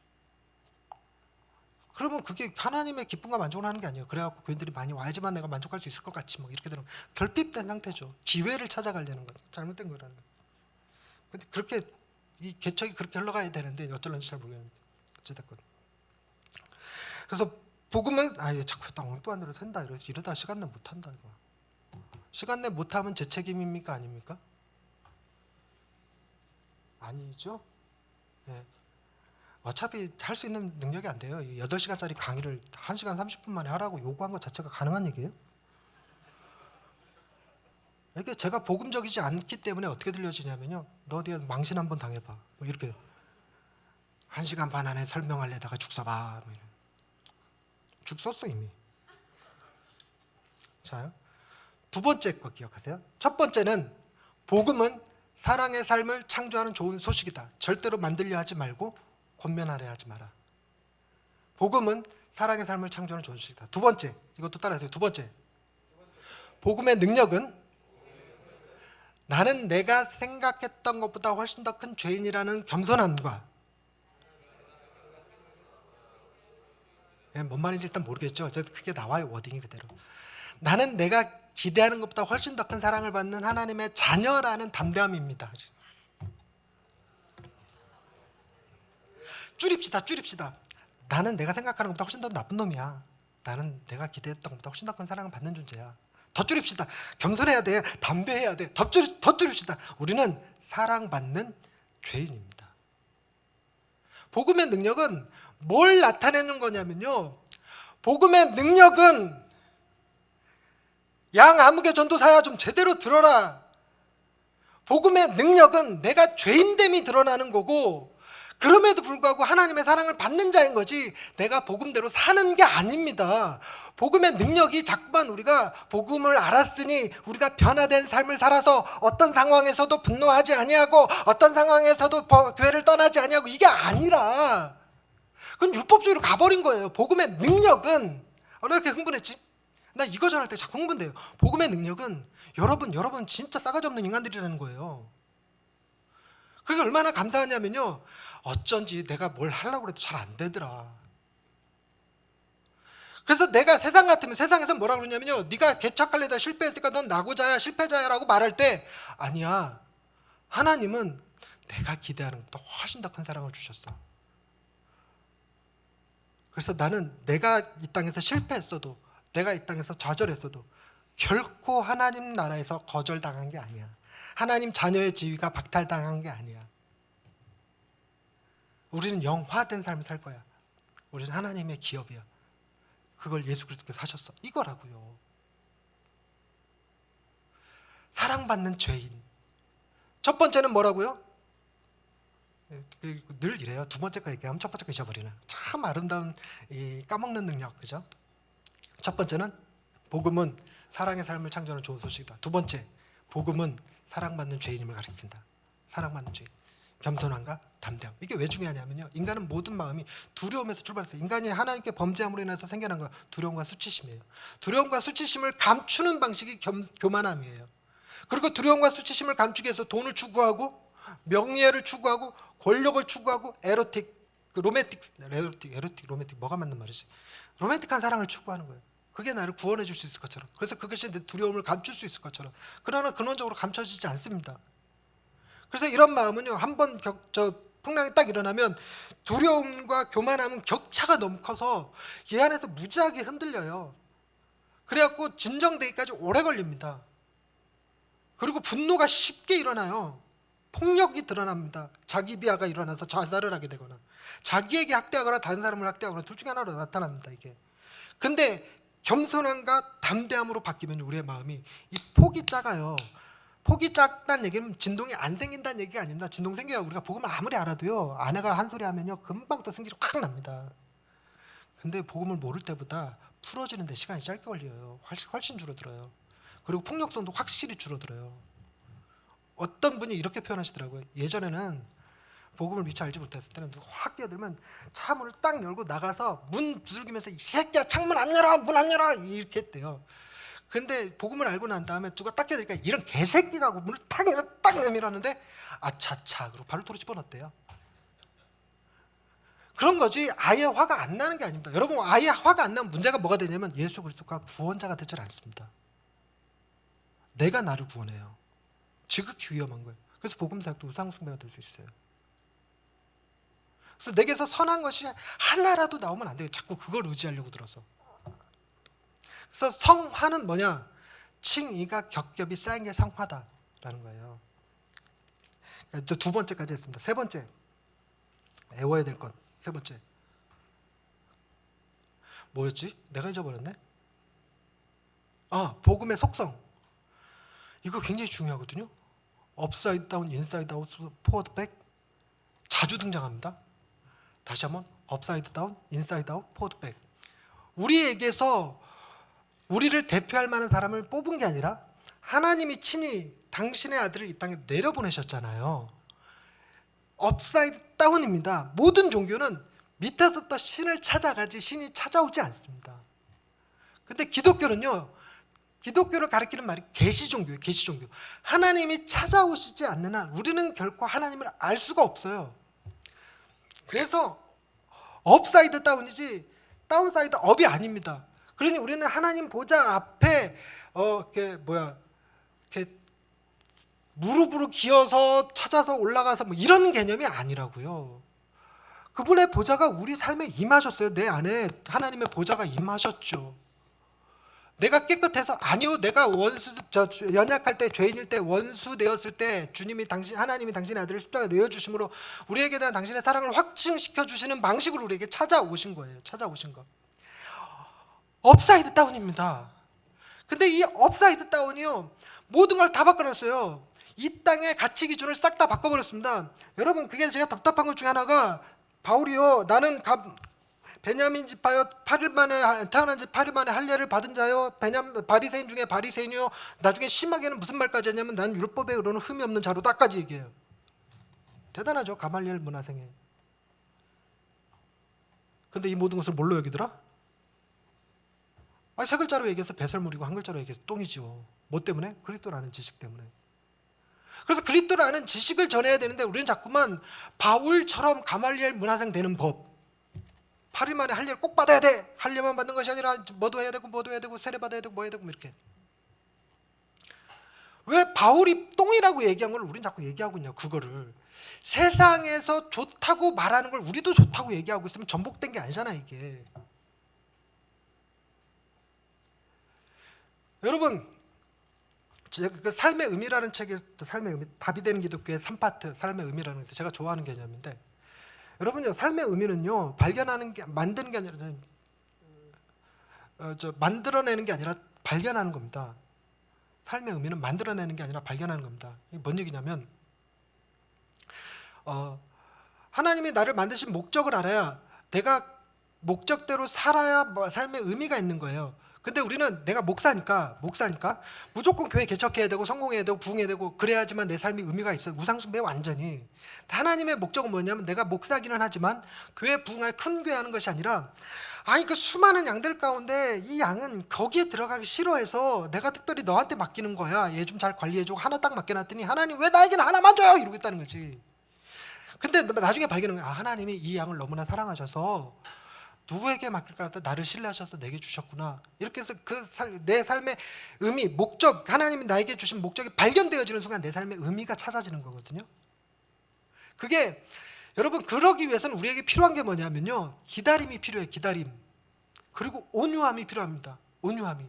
그러면 그게 하나님의 기쁨과 만족을 하는 게 아니에요. 그래갖고 교인들이 많이 와야지만 내가 만족할 수 있을 것 같이 뭐 이렇게 되면 결핍된 상태죠. 기회를 찾아가려는 것, 잘못된 거라는 거예요. 근데 그렇게 이 개척이 그렇게 흘러가야 되는데 어쩔런지 잘 모르겠는데 어찌됐건. 그래서 복음은 얘 자꾸 엉뚱한 대로 샌다 이러다 시간 내 못한다 이거. 시간 내 못하면 제 책임입니까 아닙니까? 아니죠. 네. 어차피 할 수 있는 능력이 안 돼요. 8시간짜리 강의를 1시간 30분 만에 하라고 요구한 것 자체가 가능한 얘기예요? 이게 제가 복음적이지 않기 때문에 어떻게 들려지냐면요. 너 어디 망신 한번 당해봐. 뭐 이렇게 1시간 반 안에 설명하려다가 죽 써봐. 뭐 죽 썼어 이미. 자, 두 번째 거 기억하세요. 첫 번째는 복음은 사랑의 삶을 창조하는 좋은 소식이다. 절대로 만들려 하지 말고 권면하려 하지 마라. 복음은 사랑의 삶을 창조하는 좋은 소식이다. 두 번째, 이것도 따라하세요. 두 번째, 복음의 능력은 나는 내가 생각했던 것보다 훨씬 더 큰 죄인이라는 겸손함과, 뭔 말인지 일단 모르겠죠. 어쨌든 그게 나와요. 워딩이 그대로. 나는 내가 기대하는 것보다 훨씬 더 큰 사랑을 받는 하나님의 자녀라는 담대함입니다. 줄입시다. 나는 내가 생각하는 것보다 훨씬 더 나쁜 놈이야. 나는 내가 기대했던 것보다 훨씬 더 큰 사랑을 받는 존재야. 더 줄입시다. 겸손해야 돼. 담대해야 돼. 더 줄입시다. 우리는 사랑받는 죄인입니다. 복음의 능력은 뭘 나타내는 거냐면요. 복음의 능력은 양 아무개 전도사야 좀 제대로 들어라. 복음의 능력은 내가 죄인됨이 드러나는 거고 그럼에도 불구하고 하나님의 사랑을 받는 자인 거지 내가 복음대로 사는 게 아닙니다. 복음의 능력이 자꾸만 우리가 복음을 알았으니 우리가 변화된 삶을 살아서 어떤 상황에서도 분노하지 아니하고 어떤 상황에서도 교회를 떠나지 아니하고 이게 아니라 그건 율법주의로 가버린 거예요. 복음의 능력은 왜 이렇게 흥분했지? 나 이거 전할 때 자꾸 흥분돼요. 복음의 능력은 여러분 진짜 싸가지 없는 인간들이라는 거예요. 그게 얼마나 감사하냐면요. 어쩐지 내가 뭘 하려고 해도 잘 안 되더라. 그래서 내가 세상 같으면 세상에서 뭐라 그러냐면요. 네가 개척하려다 실패했으니까 넌 나고자야 실패자야라고 말할 때 아니야. 하나님은 내가 기대하는 것보다 훨씬 더 큰 사랑을 주셨어. 그래서 나는 내가 이 땅에서 실패했어도 내가 이 땅에서 좌절했어도 결코 하나님 나라에서 거절당한 게 아니야. 하나님 자녀의 지위가 박탈당한 게 아니야. 우리는 영화된 삶을 살 거야. 우리는 하나님의 기업이야. 그걸 예수 그리스도께서 하셨어. 이거라고요. 사랑받는 죄인. 첫 번째는 뭐라고요? 늘 이래요. 두 번째 거 얘기하면 첫 번째 거 잊어버리는. 참 아름다운 이 까먹는 능력, 그죠? 첫 번째는 복음은 사랑의 삶을 창조하는 좋은 소식이다. 두 번째, 복음은 사랑받는 죄인임을 가리킨다. 사랑받는 죄인. 겸손함과 담대함. 이게 왜 중요하냐면요. 인간은 모든 마음이 두려움에서 출발했어요. 인간이 하나님께 범죄함으로 인해서 생겨난 건 두려움과 수치심이에요. 두려움과 수치심을 감추는 방식이 교만함이에요. 그리고 두려움과 수치심을 감추기 위해서 돈을 추구하고 명예를 추구하고 권력을 추구하고 로맨틱 뭐가 맞는 말이지? 로맨틱한 사랑을 추구하는 거예요. 그게 나를 구원해 줄 수 있을 것처럼. 그래서 그것이 내 두려움을 감출 수 있을 것처럼. 그러나 근원적으로 감춰지지 않습니다. 그래서 이런 마음은요. 한번 풍랑이 딱 일어나면 두려움과 교만함은 격차가 너무 커서 얘 안에서 무지하게 흔들려요. 그래갖고 진정되기까지 오래 걸립니다. 그리고 분노가 쉽게 일어나요. 폭력이 드러납니다. 자기 비하가 일어나서 자살을 하게 되거나 자기에게 학대하거나 다른 사람을 학대하거나 둘 중에 하나로 나타납니다. 이게. 근데 겸손함과 담대함으로 바뀌면 우리의 마음이 이 폭이 작아요. 폭이 작다는 얘기는 진동이 안 생긴다는 얘기가 아닙니다. 진동 생겨야 우리가 복음을 아무리 알아도요. 아내가 한 소리 하면요. 금방 또 승질이 확 납니다. 근데 복음을 모를 때보다 풀어지는 데 시간이 짧게 걸려요. 훨씬 줄어들어요. 그리고 폭력성도 확실히 줄어들어요. 어떤 분이 이렇게 표현하시더라고요. 예전에는 복음을 미처 알지 못했을 때는 누가 확 뛰어들면 차 문을 딱 열고 나가서 문 두들기면서 이 새끼야 창문 안 열어 문 안 열어 이렇게 했대요. 근데 복음을 알고 난 다음에 누가 딱 뛰어들니까 이런 개새끼가 하고 문을 딱 내밀었는데 아차차 그리고 발을 토로 집어넣었대요. 그런 거지 아예 화가 안 나는 게 아닙니다. 여러분 아예 화가 안 나면 문제가 뭐가 되냐면 예수 그리스도가 구원자가 되질 않습니다. 내가 나를 구원해요. 지극히 위험한 거예요. 그래서 복음 사역도 우상 숭배가 될 수 있어요. 그래서 내게서 선한 것이 하나라도 나오면 안 돼요. 자꾸 그걸 의지하려고 들어서. 그래서 성화는 뭐냐? 칭의가 겹겹이 쌓인 게 성화다라는 거예요. 또 두 번째까지 했습니다. 세 번째, 외워야 될 것. 세 번째 뭐였지? 내가 잊어버렸네. 복음의 속성. 이거 굉장히 중요하거든요. 업사이드 다운, 인사이드 아웃, 포워드 백 자주 등장합니다. 다시 한번 업사이드 다운, 인사이드 아웃, 포워드 백. 우리에게서 우리를 대표할 만한 사람을 뽑은 게 아니라 하나님이 친히 당신의 아들을 이 땅에 내려보내셨잖아요. 업사이드 다운입니다. 모든 종교는 밑에서부터 신을 찾아가지 신이 찾아오지 않습니다. 근데 기독교는요, 기독교를 가리키는 말이 계시종교예요. 계시종교. 하나님이 찾아오시지 않는 한 우리는 결코 하나님을 알 수가 없어요. 그래서 업사이드 다운이지 다운사이드 업이 아닙니다. 그러니 우리는 하나님 보좌 앞에 이렇게 무릎으로 기어서 찾아서 올라가서 뭐 이런 개념이 아니라고요. 그분의 보좌가 우리 삶에 임하셨어요. 내 안에 하나님의 보좌가 임하셨죠. 내가 깨끗해서 아니요. 내가 연약할 때 죄인일 때 원수 되었을 때 하나님이 당신의 아들을 십자가에 내어 주심으로 우리에게 대한 당신의 사랑을 확증시켜 주시는 방식으로 우리에게 찾아오신 거예요. 찾아오신 거. 업사이드 다운입니다. 근데 이 업사이드 다운이요, 모든 걸 다 바꿔놨어요. 이 땅의 가치 기준을 싹 다 바꿔버렸습니다. 여러분, 그게 제가 답답한 것 중에 하나가, 바울이요, 나는 베냐민 지파여 8일 만에 태어난 지 8일 만에 할례를 받은 자요, 바리새인 중에 바리새인이요, 나중에 심하게는 무슨 말까지 했냐면 난 율법에 의로는 흠이 없는 자로다까지 얘기해요. 대단하죠, 가말리엘 문화생에. 근데 이 모든 것을 뭘로 여기더라? 세 글자로 얘기해서 배설물이고 한 글자로 얘기해서 똥이죠. 뭐 때문에? 그리스도라는 지식 때문에. 그래서 그리스도라는 지식을 전해야 되는데 우리는 자꾸만 바울처럼 가말리엘 문화생 되는 법, 8일 만에 할례를 꼭 받아야 돼, 할례만 받는 것이 아니라 뭐도 해야 되고 세례 받아야 되고 뭐 해야 되고 이렇게. 왜 바울이 똥이라고 얘기한 걸 우리는 자꾸 얘기하고 있냐. 그거를 세상에서 좋다고 말하는 걸 우리도 좋다고 얘기하고 있으면 전복된 게 아니잖아 이게. 여러분, 제가 그 삶의 의미라는 책에서, 삶의 의미, 답이 되는 기독교의 3파트 삶의 의미라는 게 제가 좋아하는 개념인데, 여러분요, 삶의 의미는요, 만드는 게 아니라 만들어내는 게 아니라 발견하는 겁니다. 삶의 의미는 만들어내는 게 아니라 발견하는 겁니다. 이게 뭔 얘기냐면, 하나님이 나를 만드신 목적을 알아야 내가 목적대로 살아야 삶의 의미가 있는 거예요. 근데 우리는 내가 목사니까 무조건 교회 개척해야 되고 성공해야 되고 부흥해야 되고 그래야지만 내 삶이 의미가 있어요. 우상숭배 완전히. 하나님의 목적은 뭐냐면, 내가 목사기는 하지만 교회 부흥하여 큰 교회 하는 것이 아니라, 그 수많은 양들 가운데 이 양은 거기에 들어가기 싫어해서 내가 특별히 너한테 맡기는 거야. 얘 좀 잘 관리해주고 하나 딱 맡겨놨더니 하나님 왜 나에게는 하나만 줘요? 이러고 있다는 거지. 근데 나중에 발견한 거야. 하나님이 이 양을 너무나 사랑하셔서 누구에게 맡길까 하다 나를 신뢰하셔서 내게 주셨구나. 이렇게 해서 내 삶의 의미, 목적, 하나님이 나에게 주신 목적이 발견되어지는 순간 내 삶의 의미가 찾아지는 거거든요. 그게 여러분, 그러기 위해서는 우리에게 필요한 게 뭐냐면요, 기다림이 필요해요. 기다림. 그리고 온유함이 필요합니다. 온유함이.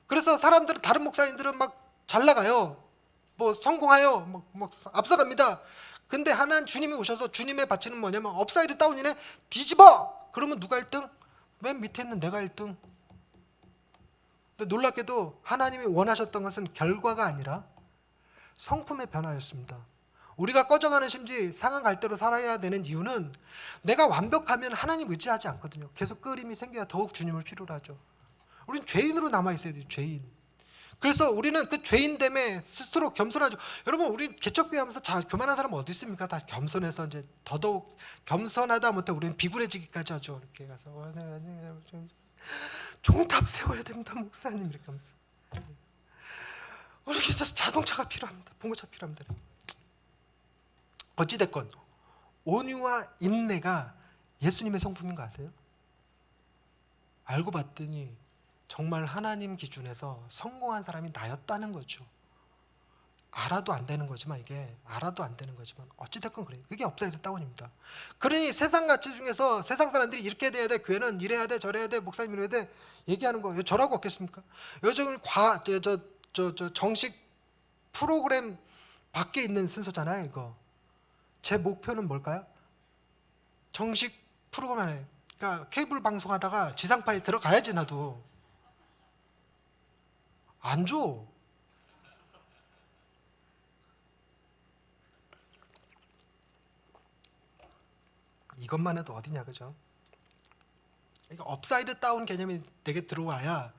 그래서 사람들은, 다른 목사님들은 막 잘 나가요. 뭐 성공하여 막 앞서갑니다. 근데 하나님 주님이 오셔서 주님의 바치는 뭐냐면 업사이드 다운이네. 뒤집어! 그러면 누가 1등? 맨 밑에 있는 내가 1등. 근데 놀랍게도 하나님이 원하셨던 것은 결과가 아니라 성품의 변화였습니다. 우리가 꺼져가는 심지 상한 갈대로 살아야 되는 이유는, 내가 완벽하면 하나님 의지하지 않거든요. 계속 끓임이 생겨야 더욱 주님을 필요로 하죠. 우리는 죄인으로 남아있어야 돼요. 죄인. 그래서 우리는 그 죄인됨에 스스로 겸손하죠. 여러분, 우리 개척교회 하면서 교만한 사람 어디 있습니까? 다 겸손해서 이제 더더욱 겸손하다 못해 우리는 비굴해지기까지 하죠. 이렇게 가서 종탑 세워야 됩니다, 목사님. 이렇게 하면서. 우리 그래서 자동차가 필요합니다. 봉고차 필요합니다. 어찌됐건 온유와 인내가 예수님의 성품인 거 아세요? 알고 봤더니 정말 하나님 기준에서 성공한 사람이 나였다는 거죠. 알아도 안 되는 거지만 이게 알아도 안 되는 거지만 어찌됐건 그래요. 그게 업사이드 다운입니다. 그러니 세상 가치 중에서 세상 사람들이 이렇게 돼야 돼, 교회는 이래야 돼, 저래야 돼, 목사님 이래야 돼 얘기하는 거 저라고 없겠습니까? 요즘 정식 프로그램 밖에 있는 순서잖아요. 이거 제 목표는 뭘까요? 정식 프로그램 안에, 그러니까 케이블 방송하다가 지상파에 들어가야지. 나도 안 줘. 이것만 해도 어디냐, 그죠? 그러니까 업사이드 다운 개념이 내게 들어와야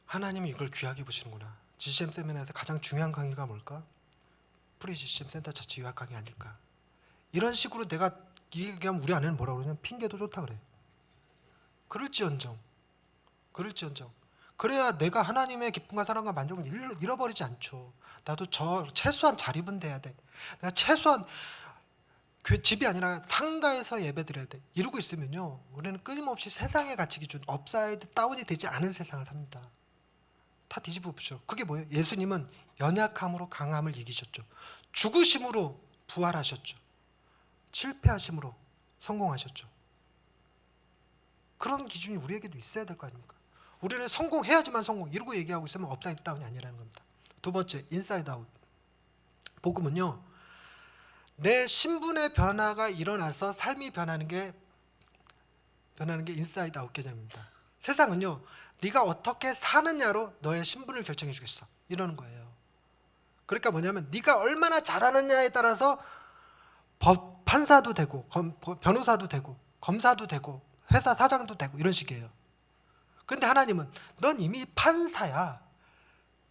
하나님이 이걸 귀하게 보시는구나. GCM 세미나에서 가장 중요한 강의가 뭘까? 프리 GCM 센터 자체 유학 강의 아닐까? 이런 식으로 내가 얘기하면 우리 아내는 뭐라고 그러냐면 핑계도 좋다 그래. 그럴지언정 그래야 내가 하나님의 기쁨과 사랑과 만족을 잃어버리지 않죠. 나도 최소한 자립은 돼야 돼. 내가 최소한 집이 아니라 상가에서 예배드려야 돼. 이러고 있으면요, 우리는 끊임없이 세상의 가치 기준, 업사이드 다운이 되지 않은 세상을 삽니다. 다 뒤집어 보십시오. 그게 뭐예요? 예수님은 연약함으로 강함을 이기셨죠. 죽으심으로 부활하셨죠. 실패하심으로 성공하셨죠. 그런 기준이 우리에게도 있어야 될 거 아닙니까? 우리는 성공해야지만 성공, 이러고 얘기하고 있으면 업사이드 다운이 아니라는 겁니다. 두 번째, 인사이드 아웃. 복음은요, 내 신분의 변화가 일어나서 삶이 변하는 게 인사이드 아웃 개념입니다. 세상은요, 네가 어떻게 사느냐로 너의 신분을 결정해 주겠어, 이러는 거예요. 그러니까 뭐냐면 네가 얼마나 잘하느냐에 따라서 판사도 되고 변호사도 되고 검사도 되고 회사 사장도 되고 이런 식이에요. 그런데 하나님은 넌 이미 판사야,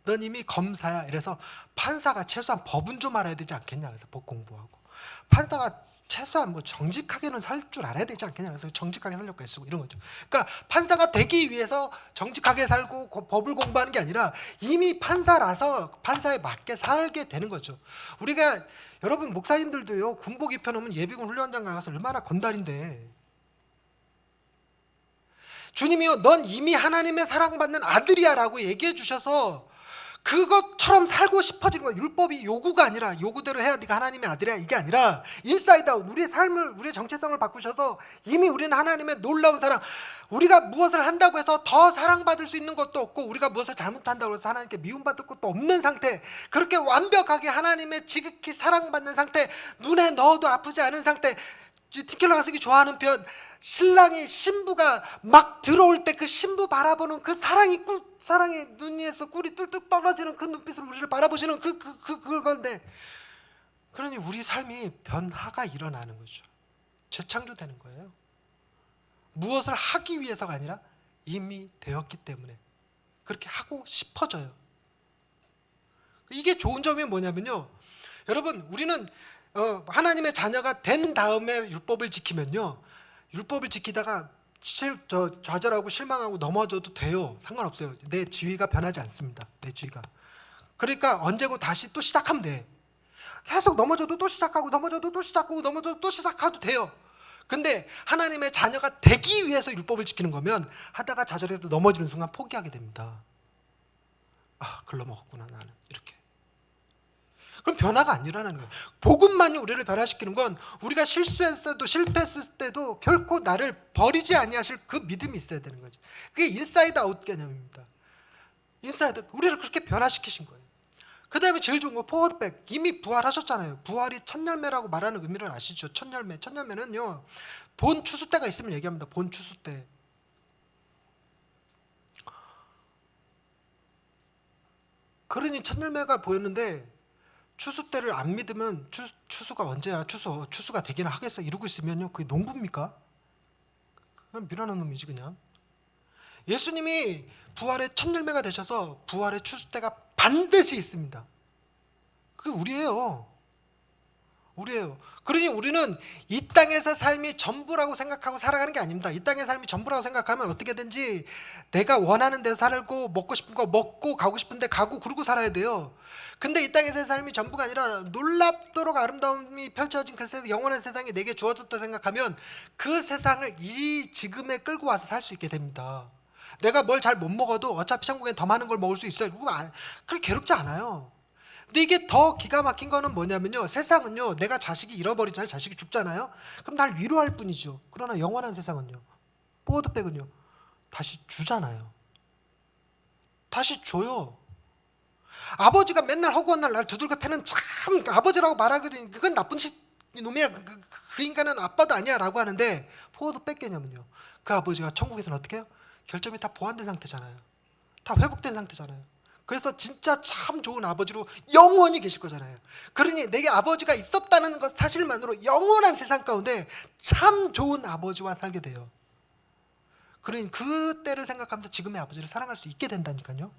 넌 이미 검사야. 이래서 판사가 최소한 법은 좀 알아야 되지 않겠냐, 그래서 법 공부하고, 판사가 최소한 뭐 정직하게는 살 줄 알아야 되지 않겠냐, 그래서 정직하게 살려고 애쓰고 이런 거죠. 그러니까 판사가 되기 위해서 정직하게 살고 법을 공부하는 게 아니라 이미 판사라서 판사에 맞게 살게 되는 거죠. 우리가, 여러분 목사님들도요, 군복 입혀놓으면 예비군 훈련장 가서 얼마나 건달인데, 주님이요, 넌 이미 하나님의 사랑받는 아들이야 라고 얘기해 주셔서 그것처럼 살고 싶어지는 거야. 율법이 요구가 아니라 요구대로 해야 네가 하나님의 아들이야, 이게 아니라 인사이드 아웃, 우리의 삶을, 우리의 정체성을 바꾸셔서 이미 우리는 하나님의 놀라운 사랑, 우리가 무엇을 한다고 해서 더 사랑받을 수 있는 것도 없고 우리가 무엇을 잘못한다고 해서 하나님께 미움받을 것도 없는 상태, 그렇게 완벽하게 하나님의 지극히 사랑받는 상태, 눈에 넣어도 아프지 않은 상태. 티켈러 가스기 좋아하는 표현, 신부가 막 들어올 때 그 신부 바라보는 그 사랑이 눈 위에서 꿀이 뚝뚝 떨어지는 그 눈빛으로 우리를 바라보시는 그건데, 그러니 우리 삶이 변화가 일어나는 거죠. 재창조되는 거예요. 무엇을 하기 위해서가 아니라 이미 되었기 때문에 그렇게 하고 싶어져요. 이게 좋은 점이 뭐냐면요, 여러분, 우리는 하나님의 자녀가 된 다음에 율법을 지키면요, 율법을 지키다가 좌절하고 실망하고 넘어져도 돼요. 상관없어요. 내 지위가 변하지 않습니다. 내 지위가. 그러니까 언제고 다시 또 시작하면 돼. 계속 넘어져도 또 시작하고 넘어져도 또 시작하고 넘어져도 또 시작해도 돼요. 근데 하나님의 자녀가 되기 위해서 율법을 지키는 거면 하다가 좌절해서 넘어지는 순간 포기하게 됩니다. 아, 글러먹었구나 나는, 이렇게. 그럼 변화가 안 일어나는 거예요. 복음만이 우리를 변화시키는 건 우리가 실수했을 때도 실패했을 때도 결코 나를 버리지 아니하실 그 믿음이 있어야 되는 거죠. 그게 인사이드 아웃 개념입니다. 인사이드, 우리를 그렇게 변화시키신 거예요. 그 다음에 제일 좋은 거 포워드백. 이미 부활하셨잖아요. 부활이 첫 열매라고 말하는 의미를 아시죠? 첫 열매는요, 본 추수 때가 있으면 얘기합니다. 본 추수 때. 그러니 첫 열매가 보였는데 추수 때를 안 믿으면 추수가 언제야? 추수가 되기는 하겠어? 이러고 있으면요, 그게 농부입니까? 그냥 미련한 놈이지 그냥. 예수님이 부활의 첫 열매가 되셔서 부활의 추수 때가 반드시 있습니다. 그게 우리예요. 그러니 우리는 이 땅에서 삶이 전부라고 생각하고 살아가는 게 아닙니다. 이 땅의 삶이 전부라고 생각하면 어떻게든지 내가 원하는 데서 살고 먹고 싶은 거 먹고 가고 싶은 데 가고 그러고 살아야 돼요. 근데 이 땅에서의 삶이 전부가 아니라 놀랍도록 아름다움이 펼쳐진 그 영원한 세상이 내게 주어졌다 생각하면 그 세상을 이 지금에 끌고 와서 살 수 있게 됩니다. 내가 뭘 잘 못 먹어도 어차피 천국엔 더 많은 걸 먹을 수 있어요. 그렇게 괴롭지 않아요. 근데 이게 더 기가 막힌 거는 뭐냐면요, 세상은요, 내가 자식이 잃어버리잖아요. 자식이 죽잖아요. 그럼 날 위로할 뿐이죠. 그러나 영원한 세상은요, 포워드백은요, 다시 주잖아요. 다시 줘요. 아버지가 맨날 허구한 날 두들겨 패는 참 아버지라고 말하거든요. 그건 나쁜 놈이야. 그 인간은 아빠도 아니야 라고 하는데, 포워드백 개념은요, 그 아버지가 천국에서는 어떻게 해요? 결점이 다 보완된 상태잖아요. 다 회복된 상태잖아요. 그래서 진짜 참 좋은 아버지로 영원히 계실 거잖아요. 그러니 내게 아버지가 있었다는 것 사실만으로 영원한 세상 가운데 참 좋은 아버지와 살게 돼요. 그러니 그때를 생각하면서 지금의 아버지를 사랑할 수 있게 된다니까요.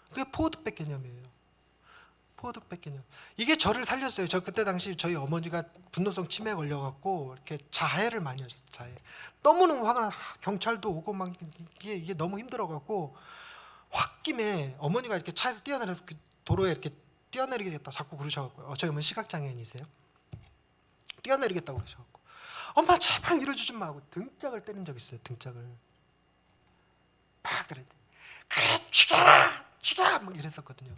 그게 포워드백 개념이에요. 포워드백 개념. 이게 저를 살렸어요. 저 그때 당시 저희 어머니가 분노성 치매에 걸려갖고 이렇게 자해를 많이 하셨어요. 자해. 너무너무 화가 나. 경찰도 오고 막 이게 너무 힘들어갖고 홧김에 어머니가 이렇게 차에서 뛰어내려서 그 도로에 이렇게 뛰어내리겠다 자꾸 그러셔갖고요. 저희 어머니 시각장애인이세요. 뛰어내리겠다고 그러셔갖고, 엄마 제발 이러지 마 하고 등짝을 때린 적 있어요. 등짝을 팍 때렸더니 그래 죽여라 막 이랬었거든요.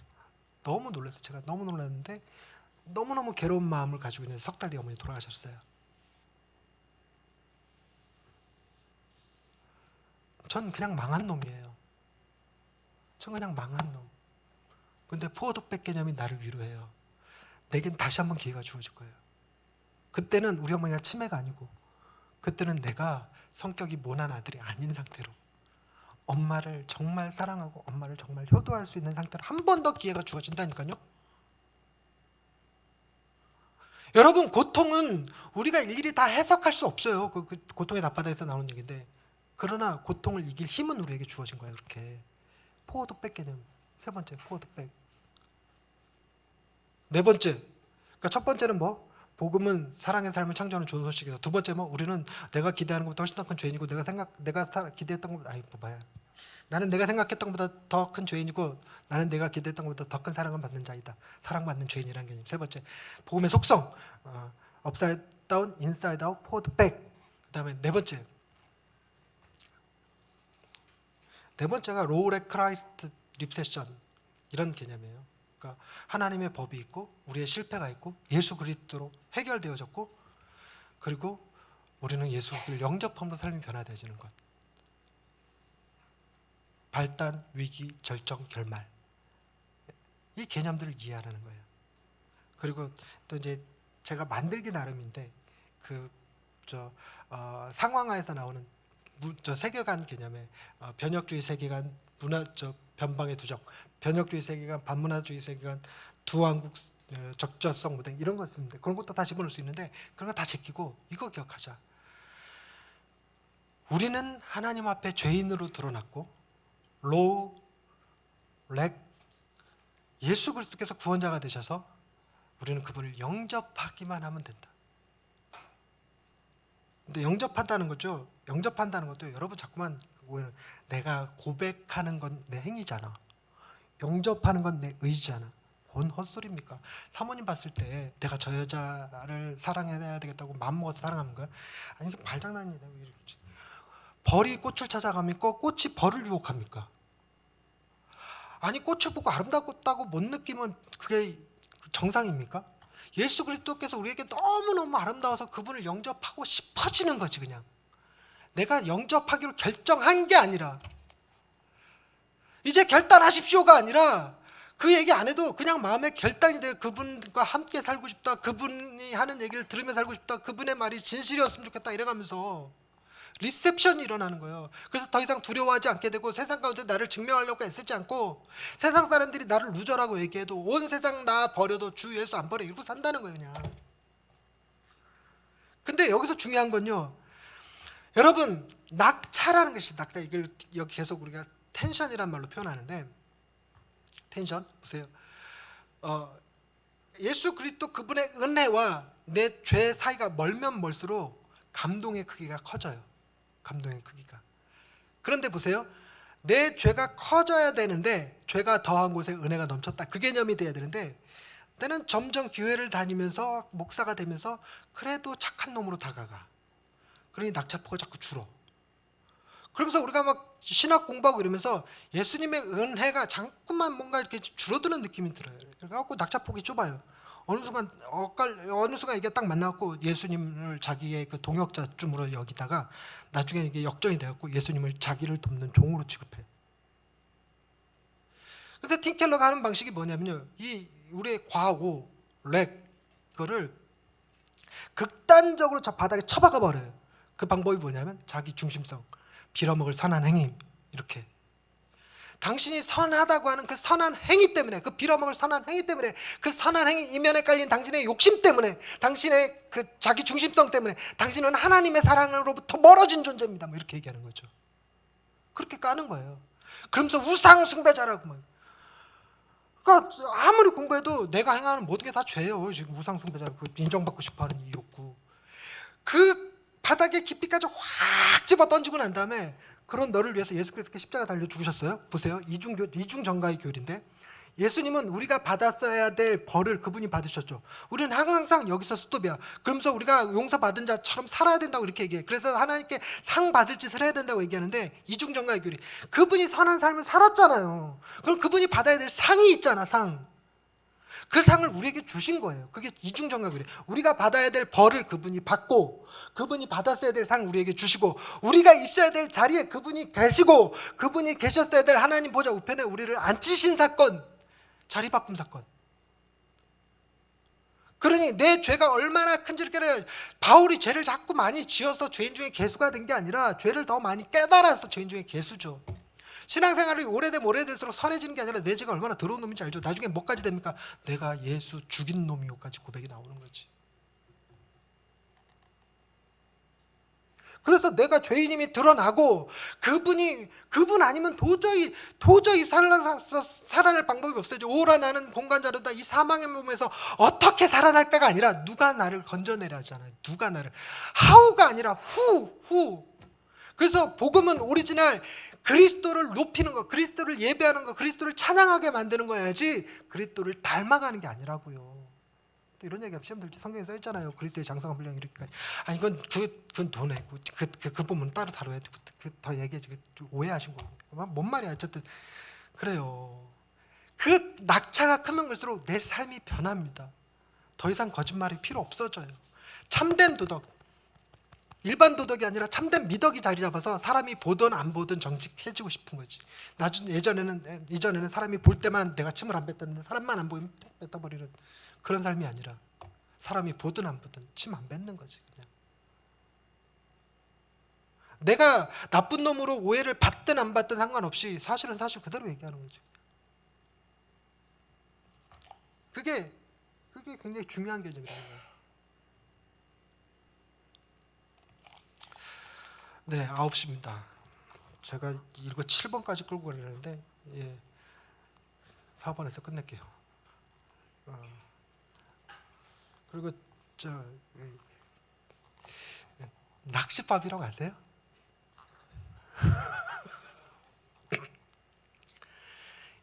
너무 놀랐어요. 제가 너무 놀랐는데 너무너무 괴로운 마음을 가지고 있는 석 달 뒤에 어머니 돌아가셨어요. 전 그냥 망한 놈이에요. 전 그냥 망한 놈. 근데 포워드백 개념이 나를 위로해요. 내겐 다시 한번 기회가 주어질 거예요. 그때는 우리 어머니가 치매가 아니고, 그때는 내가 성격이 모난 아들이 아닌 상태로 엄마를 정말 사랑하고 엄마를 정말 효도할 수 있는 상태로 한 번 더 기회가 주어진다니까요. 여러분, 고통은 우리가 일일이 다 해석할 수 없어요. 그 고통의 답바다에서 나오는 얘기인데, 그러나 고통을 이길 힘은 우리에게 주어진 거예요. 그렇게 포워드백 개념. 세 번째, 포워드백. 네 번째, 그러니까 첫 번째는 뭐? 복음은 사랑의 삶을 창조하는 좋은 소식이다. 두 번째 뭐? 우리는 내가 기대하는 것보다 훨씬 더 큰 죄인이고, 내가 기대했던 것보다, 나는 내가 생각했던 것보다 더 큰 죄인이고, 나는 내가 기대했던 것보다 더 큰 사랑을 받는 자이다. 사랑받는 죄인이라는 개념. 세 번째, 복음의 속성. 업사이드 다운, 인사이드 아웃, 포워드 백. 그다음에 네 번째가 로우레 크라이스트 립세션, 이런 개념이에요. 그러니까 하나님의 법이 있고 우리의 실패가 있고 예수 그리스도로 해결되어졌고, 그리고 우리는 예수 그리스도를 영접함으로 삶이 변화되어지는 것. 발단, 위기, 절정, 결말. 이 개념들을 이해하라는 거예요. 그리고 또 이제 제가 만들기 나름인데, 상황화에서 나오는 세계관 개념의 변혁주의 세계관, 변방의 두적, 변혁주의 세계관, 반문화주의 세계관, 두왕국 적절성 모델, 이런 거 쓰는데, 그런 것도 다 집어넣을 수 있는데, 그런 거 다 제끼고 이거 기억하자. 우리는 하나님 앞에 죄인으로 드러났고, 로우, 렉, 예수 그리스도께서 구원자가 되셔서 우리는 그분을 영접하기만 하면 된다. 근데 영접한다는 거죠. 영접한다는 것도 여러분 자꾸만 내가 고백하는 건 내 행위잖아. 영접하는 건 내 의지잖아. 뭔 헛소리입니까? 사모님 봤을 때 내가 저 여자를 사랑해야 되겠다고 마음먹어서 사랑하는 거야? 아니, 이게 말장난이다. 벌이 꽃을 찾아갑니까? 꽃이 벌을 유혹합니까? 아니, 꽃을 보고 아름답다고 못 느끼면 그게 정상입니까? 예수 그리스도께서 우리에게 너무너무 아름다워서 그분을 영접하고 싶어지는 거지. 그냥 내가 영접하기로 결정한 게 아니라, 이제 결단하십시오가 아니라, 그 얘기 안 해도 그냥 마음에 결단이 돼요. 그분과 함께 살고 싶다, 그분이 하는 얘기를 들으며 살고 싶다, 그분의 말이 진실이었으면 좋겠다, 이래가면서 리셉션이 일어나는 거예요. 그래서 더 이상 두려워하지 않게 되고, 세상 가운데 나를 증명하려고 애쓰지 않고, 세상 사람들이 나를 루저라고 얘기해도 온 세상 나 버려도 주 예수 안 버려, 이러고 산다는 거예요. 그냥. 근데 여기서 중요한 건요, 여러분, 낙차라는 것이, 낙차, 이걸 여기 계속 우리가 텐션이란 말로 표현하는데, 텐션 보세요. 예수 그리스도 그분의 은혜와 내 죄 사이가 멀면 멀수록 감동의 크기가 커져요. 감동의 크기가. 그런데 보세요, 내 죄가 커져야 되는데 죄가 더한 곳에 은혜가 넘쳤다, 그 개념이 돼야 되는데, 나는 점점 교회를 다니면서 목사가 되면서 그래도 착한 놈으로 다가가. 그러니 낙차폭가 자꾸 줄어. 그러면서 우리가 막 신학 공부하고 이러면서 예수님의 은혜가 자꾸만 뭔가 이렇게 줄어드는 느낌이 들어요. 그래갖고 낙차폭이 좁아요. 어느 순간 이게 딱 만나고 예수님을 자기의 그 동역자쯤으로 여기다가 나중에 이게 역전이 되었고 예수님을 자기를 돕는 종으로 취급해요. 근데 팀 켈러가 하는 방식이 뭐냐면요, 이 우리의 과오, 렉 그거를 극단적으로 저 바닥에 처박아 버려요. 그 방법이 뭐냐면 자기 중심성, 빌어먹을 선한 행위. 이렇게 당신이 선하다고 하는 그 선한 행위 때문에, 그 빌어먹을 선한 행위 때문에, 그 선한 행위 이면에 깔린 당신의 욕심 때문에, 당신의 그 자기 중심성 때문에 당신은 하나님의 사랑으로부터 멀어진 존재입니다. 뭐 이렇게 얘기하는 거죠. 그렇게 까는 거예요. 그러면서 우상 숭배자라고 막. 그러니까 아무리 공부해도 내가 행하는 모든 게 다 죄예요. 지금 우상 숭배자라고 인정받고 싶어하는 이 욕구. 그 바닥에 깊이까지 확 집어 던지고 난 다음에 그런 너를 위해서 예수께서 십자가 달려 죽으셨어요. 보세요. 이중 전가의 교리인데 예수님은 우리가 받았어야 될 벌을 그분이 받으셨죠. 우리는 항상 여기서 스톱이야. 그러면서 우리가 용서받은 자처럼 살아야 된다고 이렇게 얘기해. 그래서 하나님께 상 받을 짓을 해야 된다고 얘기하는데 이중 전가의 교리. 그분이 선한 삶을 살았잖아요. 그럼 그분이 받아야 될 상이 있잖아, 상. 그 상을 우리에게 주신 거예요. 그게 이중전가 그래요. 우리가 받아야 될 벌을 그분이 받고, 그분이 받았어야 될 상을 우리에게 주시고, 우리가 있어야 될 자리에 그분이 계시고, 그분이 계셨어야 될 하나님 보좌 우편에 우리를 앉히신 사건, 자리 바꿈 사건. 그러니 내 죄가 얼마나 큰지를 깨달아요. 바울이 죄를 자꾸 많이 지어서 죄인 중에 개수가 된 게 아니라 죄를 더 많이 깨달아서 죄인 중에 개수죠. 신앙생활이 오래되면 오래될수록 선해지는 게 아니라 내 죄가 얼마나 더러운 놈인지 알죠. 나중에 뭐까지 됩니까? 내가 예수 죽인 놈이요까지 고백이 나오는 거지. 그래서 내가 죄인임이 드러나고 그분 아니면 도저히 살아날 방법이 없어요. 오라 나는 공간자르다. 이 사망의 몸에서 어떻게 살아날까가 아니라 누가 나를 건져내려 하잖아요. 누가 나를. how가 아니라 who. 그래서 복음은 오리지널 그리스도를 높이는 거, 그리스도를 예배하는 거, 그리스도를 찬양하게 만드는 거야지 그리스도를 닮아가는 게 아니라고요. 이런 얘기가 시험 들지 성경에 써 있잖아요. 그리스도의 장성한 분량 이렇게까지. 아 이건 그건 돈에 그 부분 따로 다뤄야 돼. 더 얘기해. 오해하신 거예요. 뭔 말이야. 어쨌든 그래요. 그 낙차가 크면 클수록 내 삶이 변합니다. 더 이상 거짓말이 필요 없어져요. 참된 도덕, 일반 도덕이 아니라 참된 미덕이 자리 잡아서 사람이 보든 안 보든 정직해지고 싶은 거지. 이전에는 사람이 볼 때만 내가 침을 안 뱉었는데 사람만 안 보이면 뱉어버리는 그런 삶이 아니라 사람이 보든 안 보든 침 안 뱉는 거지. 그냥 내가 나쁜 놈으로 오해를 받든 안 받든 상관없이 사실은 사실 그대로 얘기하는 거지. 그게 굉장히 중요한 개념이에요. 네, 9시입니다. 제가 이거 7번까지 끌고 가려는데 4번에서 끝낼게요. 그리고 낚시밥이라고 아세요?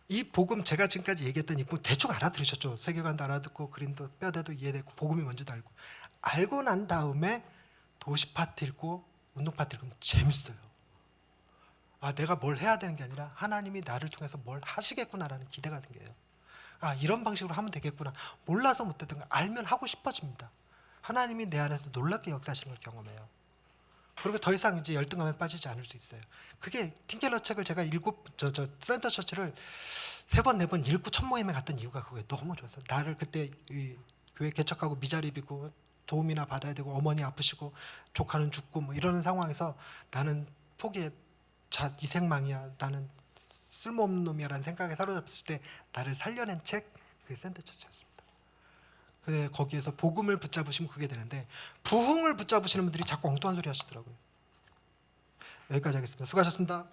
이 복음 제가 지금까지 얘기했던 이 복음 대충 알아들으셨죠? 세계관도 알아듣고 그림도 뼈대도 이해되고 복음이 뭔지도 알고 난 다음에 도시 파티 읽고 운동 파티 읽으면 재밌어요. 아 내가 뭘 해야 되는 게 아니라 하나님이 나를 통해서 뭘 하시겠구나라는 기대가 생겨요. 아 이런 방식으로 하면 되겠구나. 몰라서 못했던 거 알면 하고 싶어집니다. 하나님이 내 안에서 놀랍게 역사하시는 걸 경험해요. 그리고 더 이상 이제 열등감에 빠지지 않을 수 있어요. 그게 팀 켈러 책을 제가 센터 처치를 3번 4번 읽고 첫 모임에 갔던 이유가 그거예요. 너무 좋았어요. 나를 그때 교회 개척하고 미자립이고 도움이나 받아야 되고 어머니 아프시고 조카는 죽고 뭐 이러는 상황에서 나는 포기해. 이생망이야. 나는 쓸모없는 놈이야라는 생각에 사로잡혔을 때 나를 살려낸 책 그게 센터 처치였습니다. 근데 거기에서 복음을 붙잡으시면 그게 되는데 부흥을 붙잡으시는 분들이 자꾸 엉뚱한 소리 하시더라고요. 여기까지 하겠습니다. 수고하셨습니다.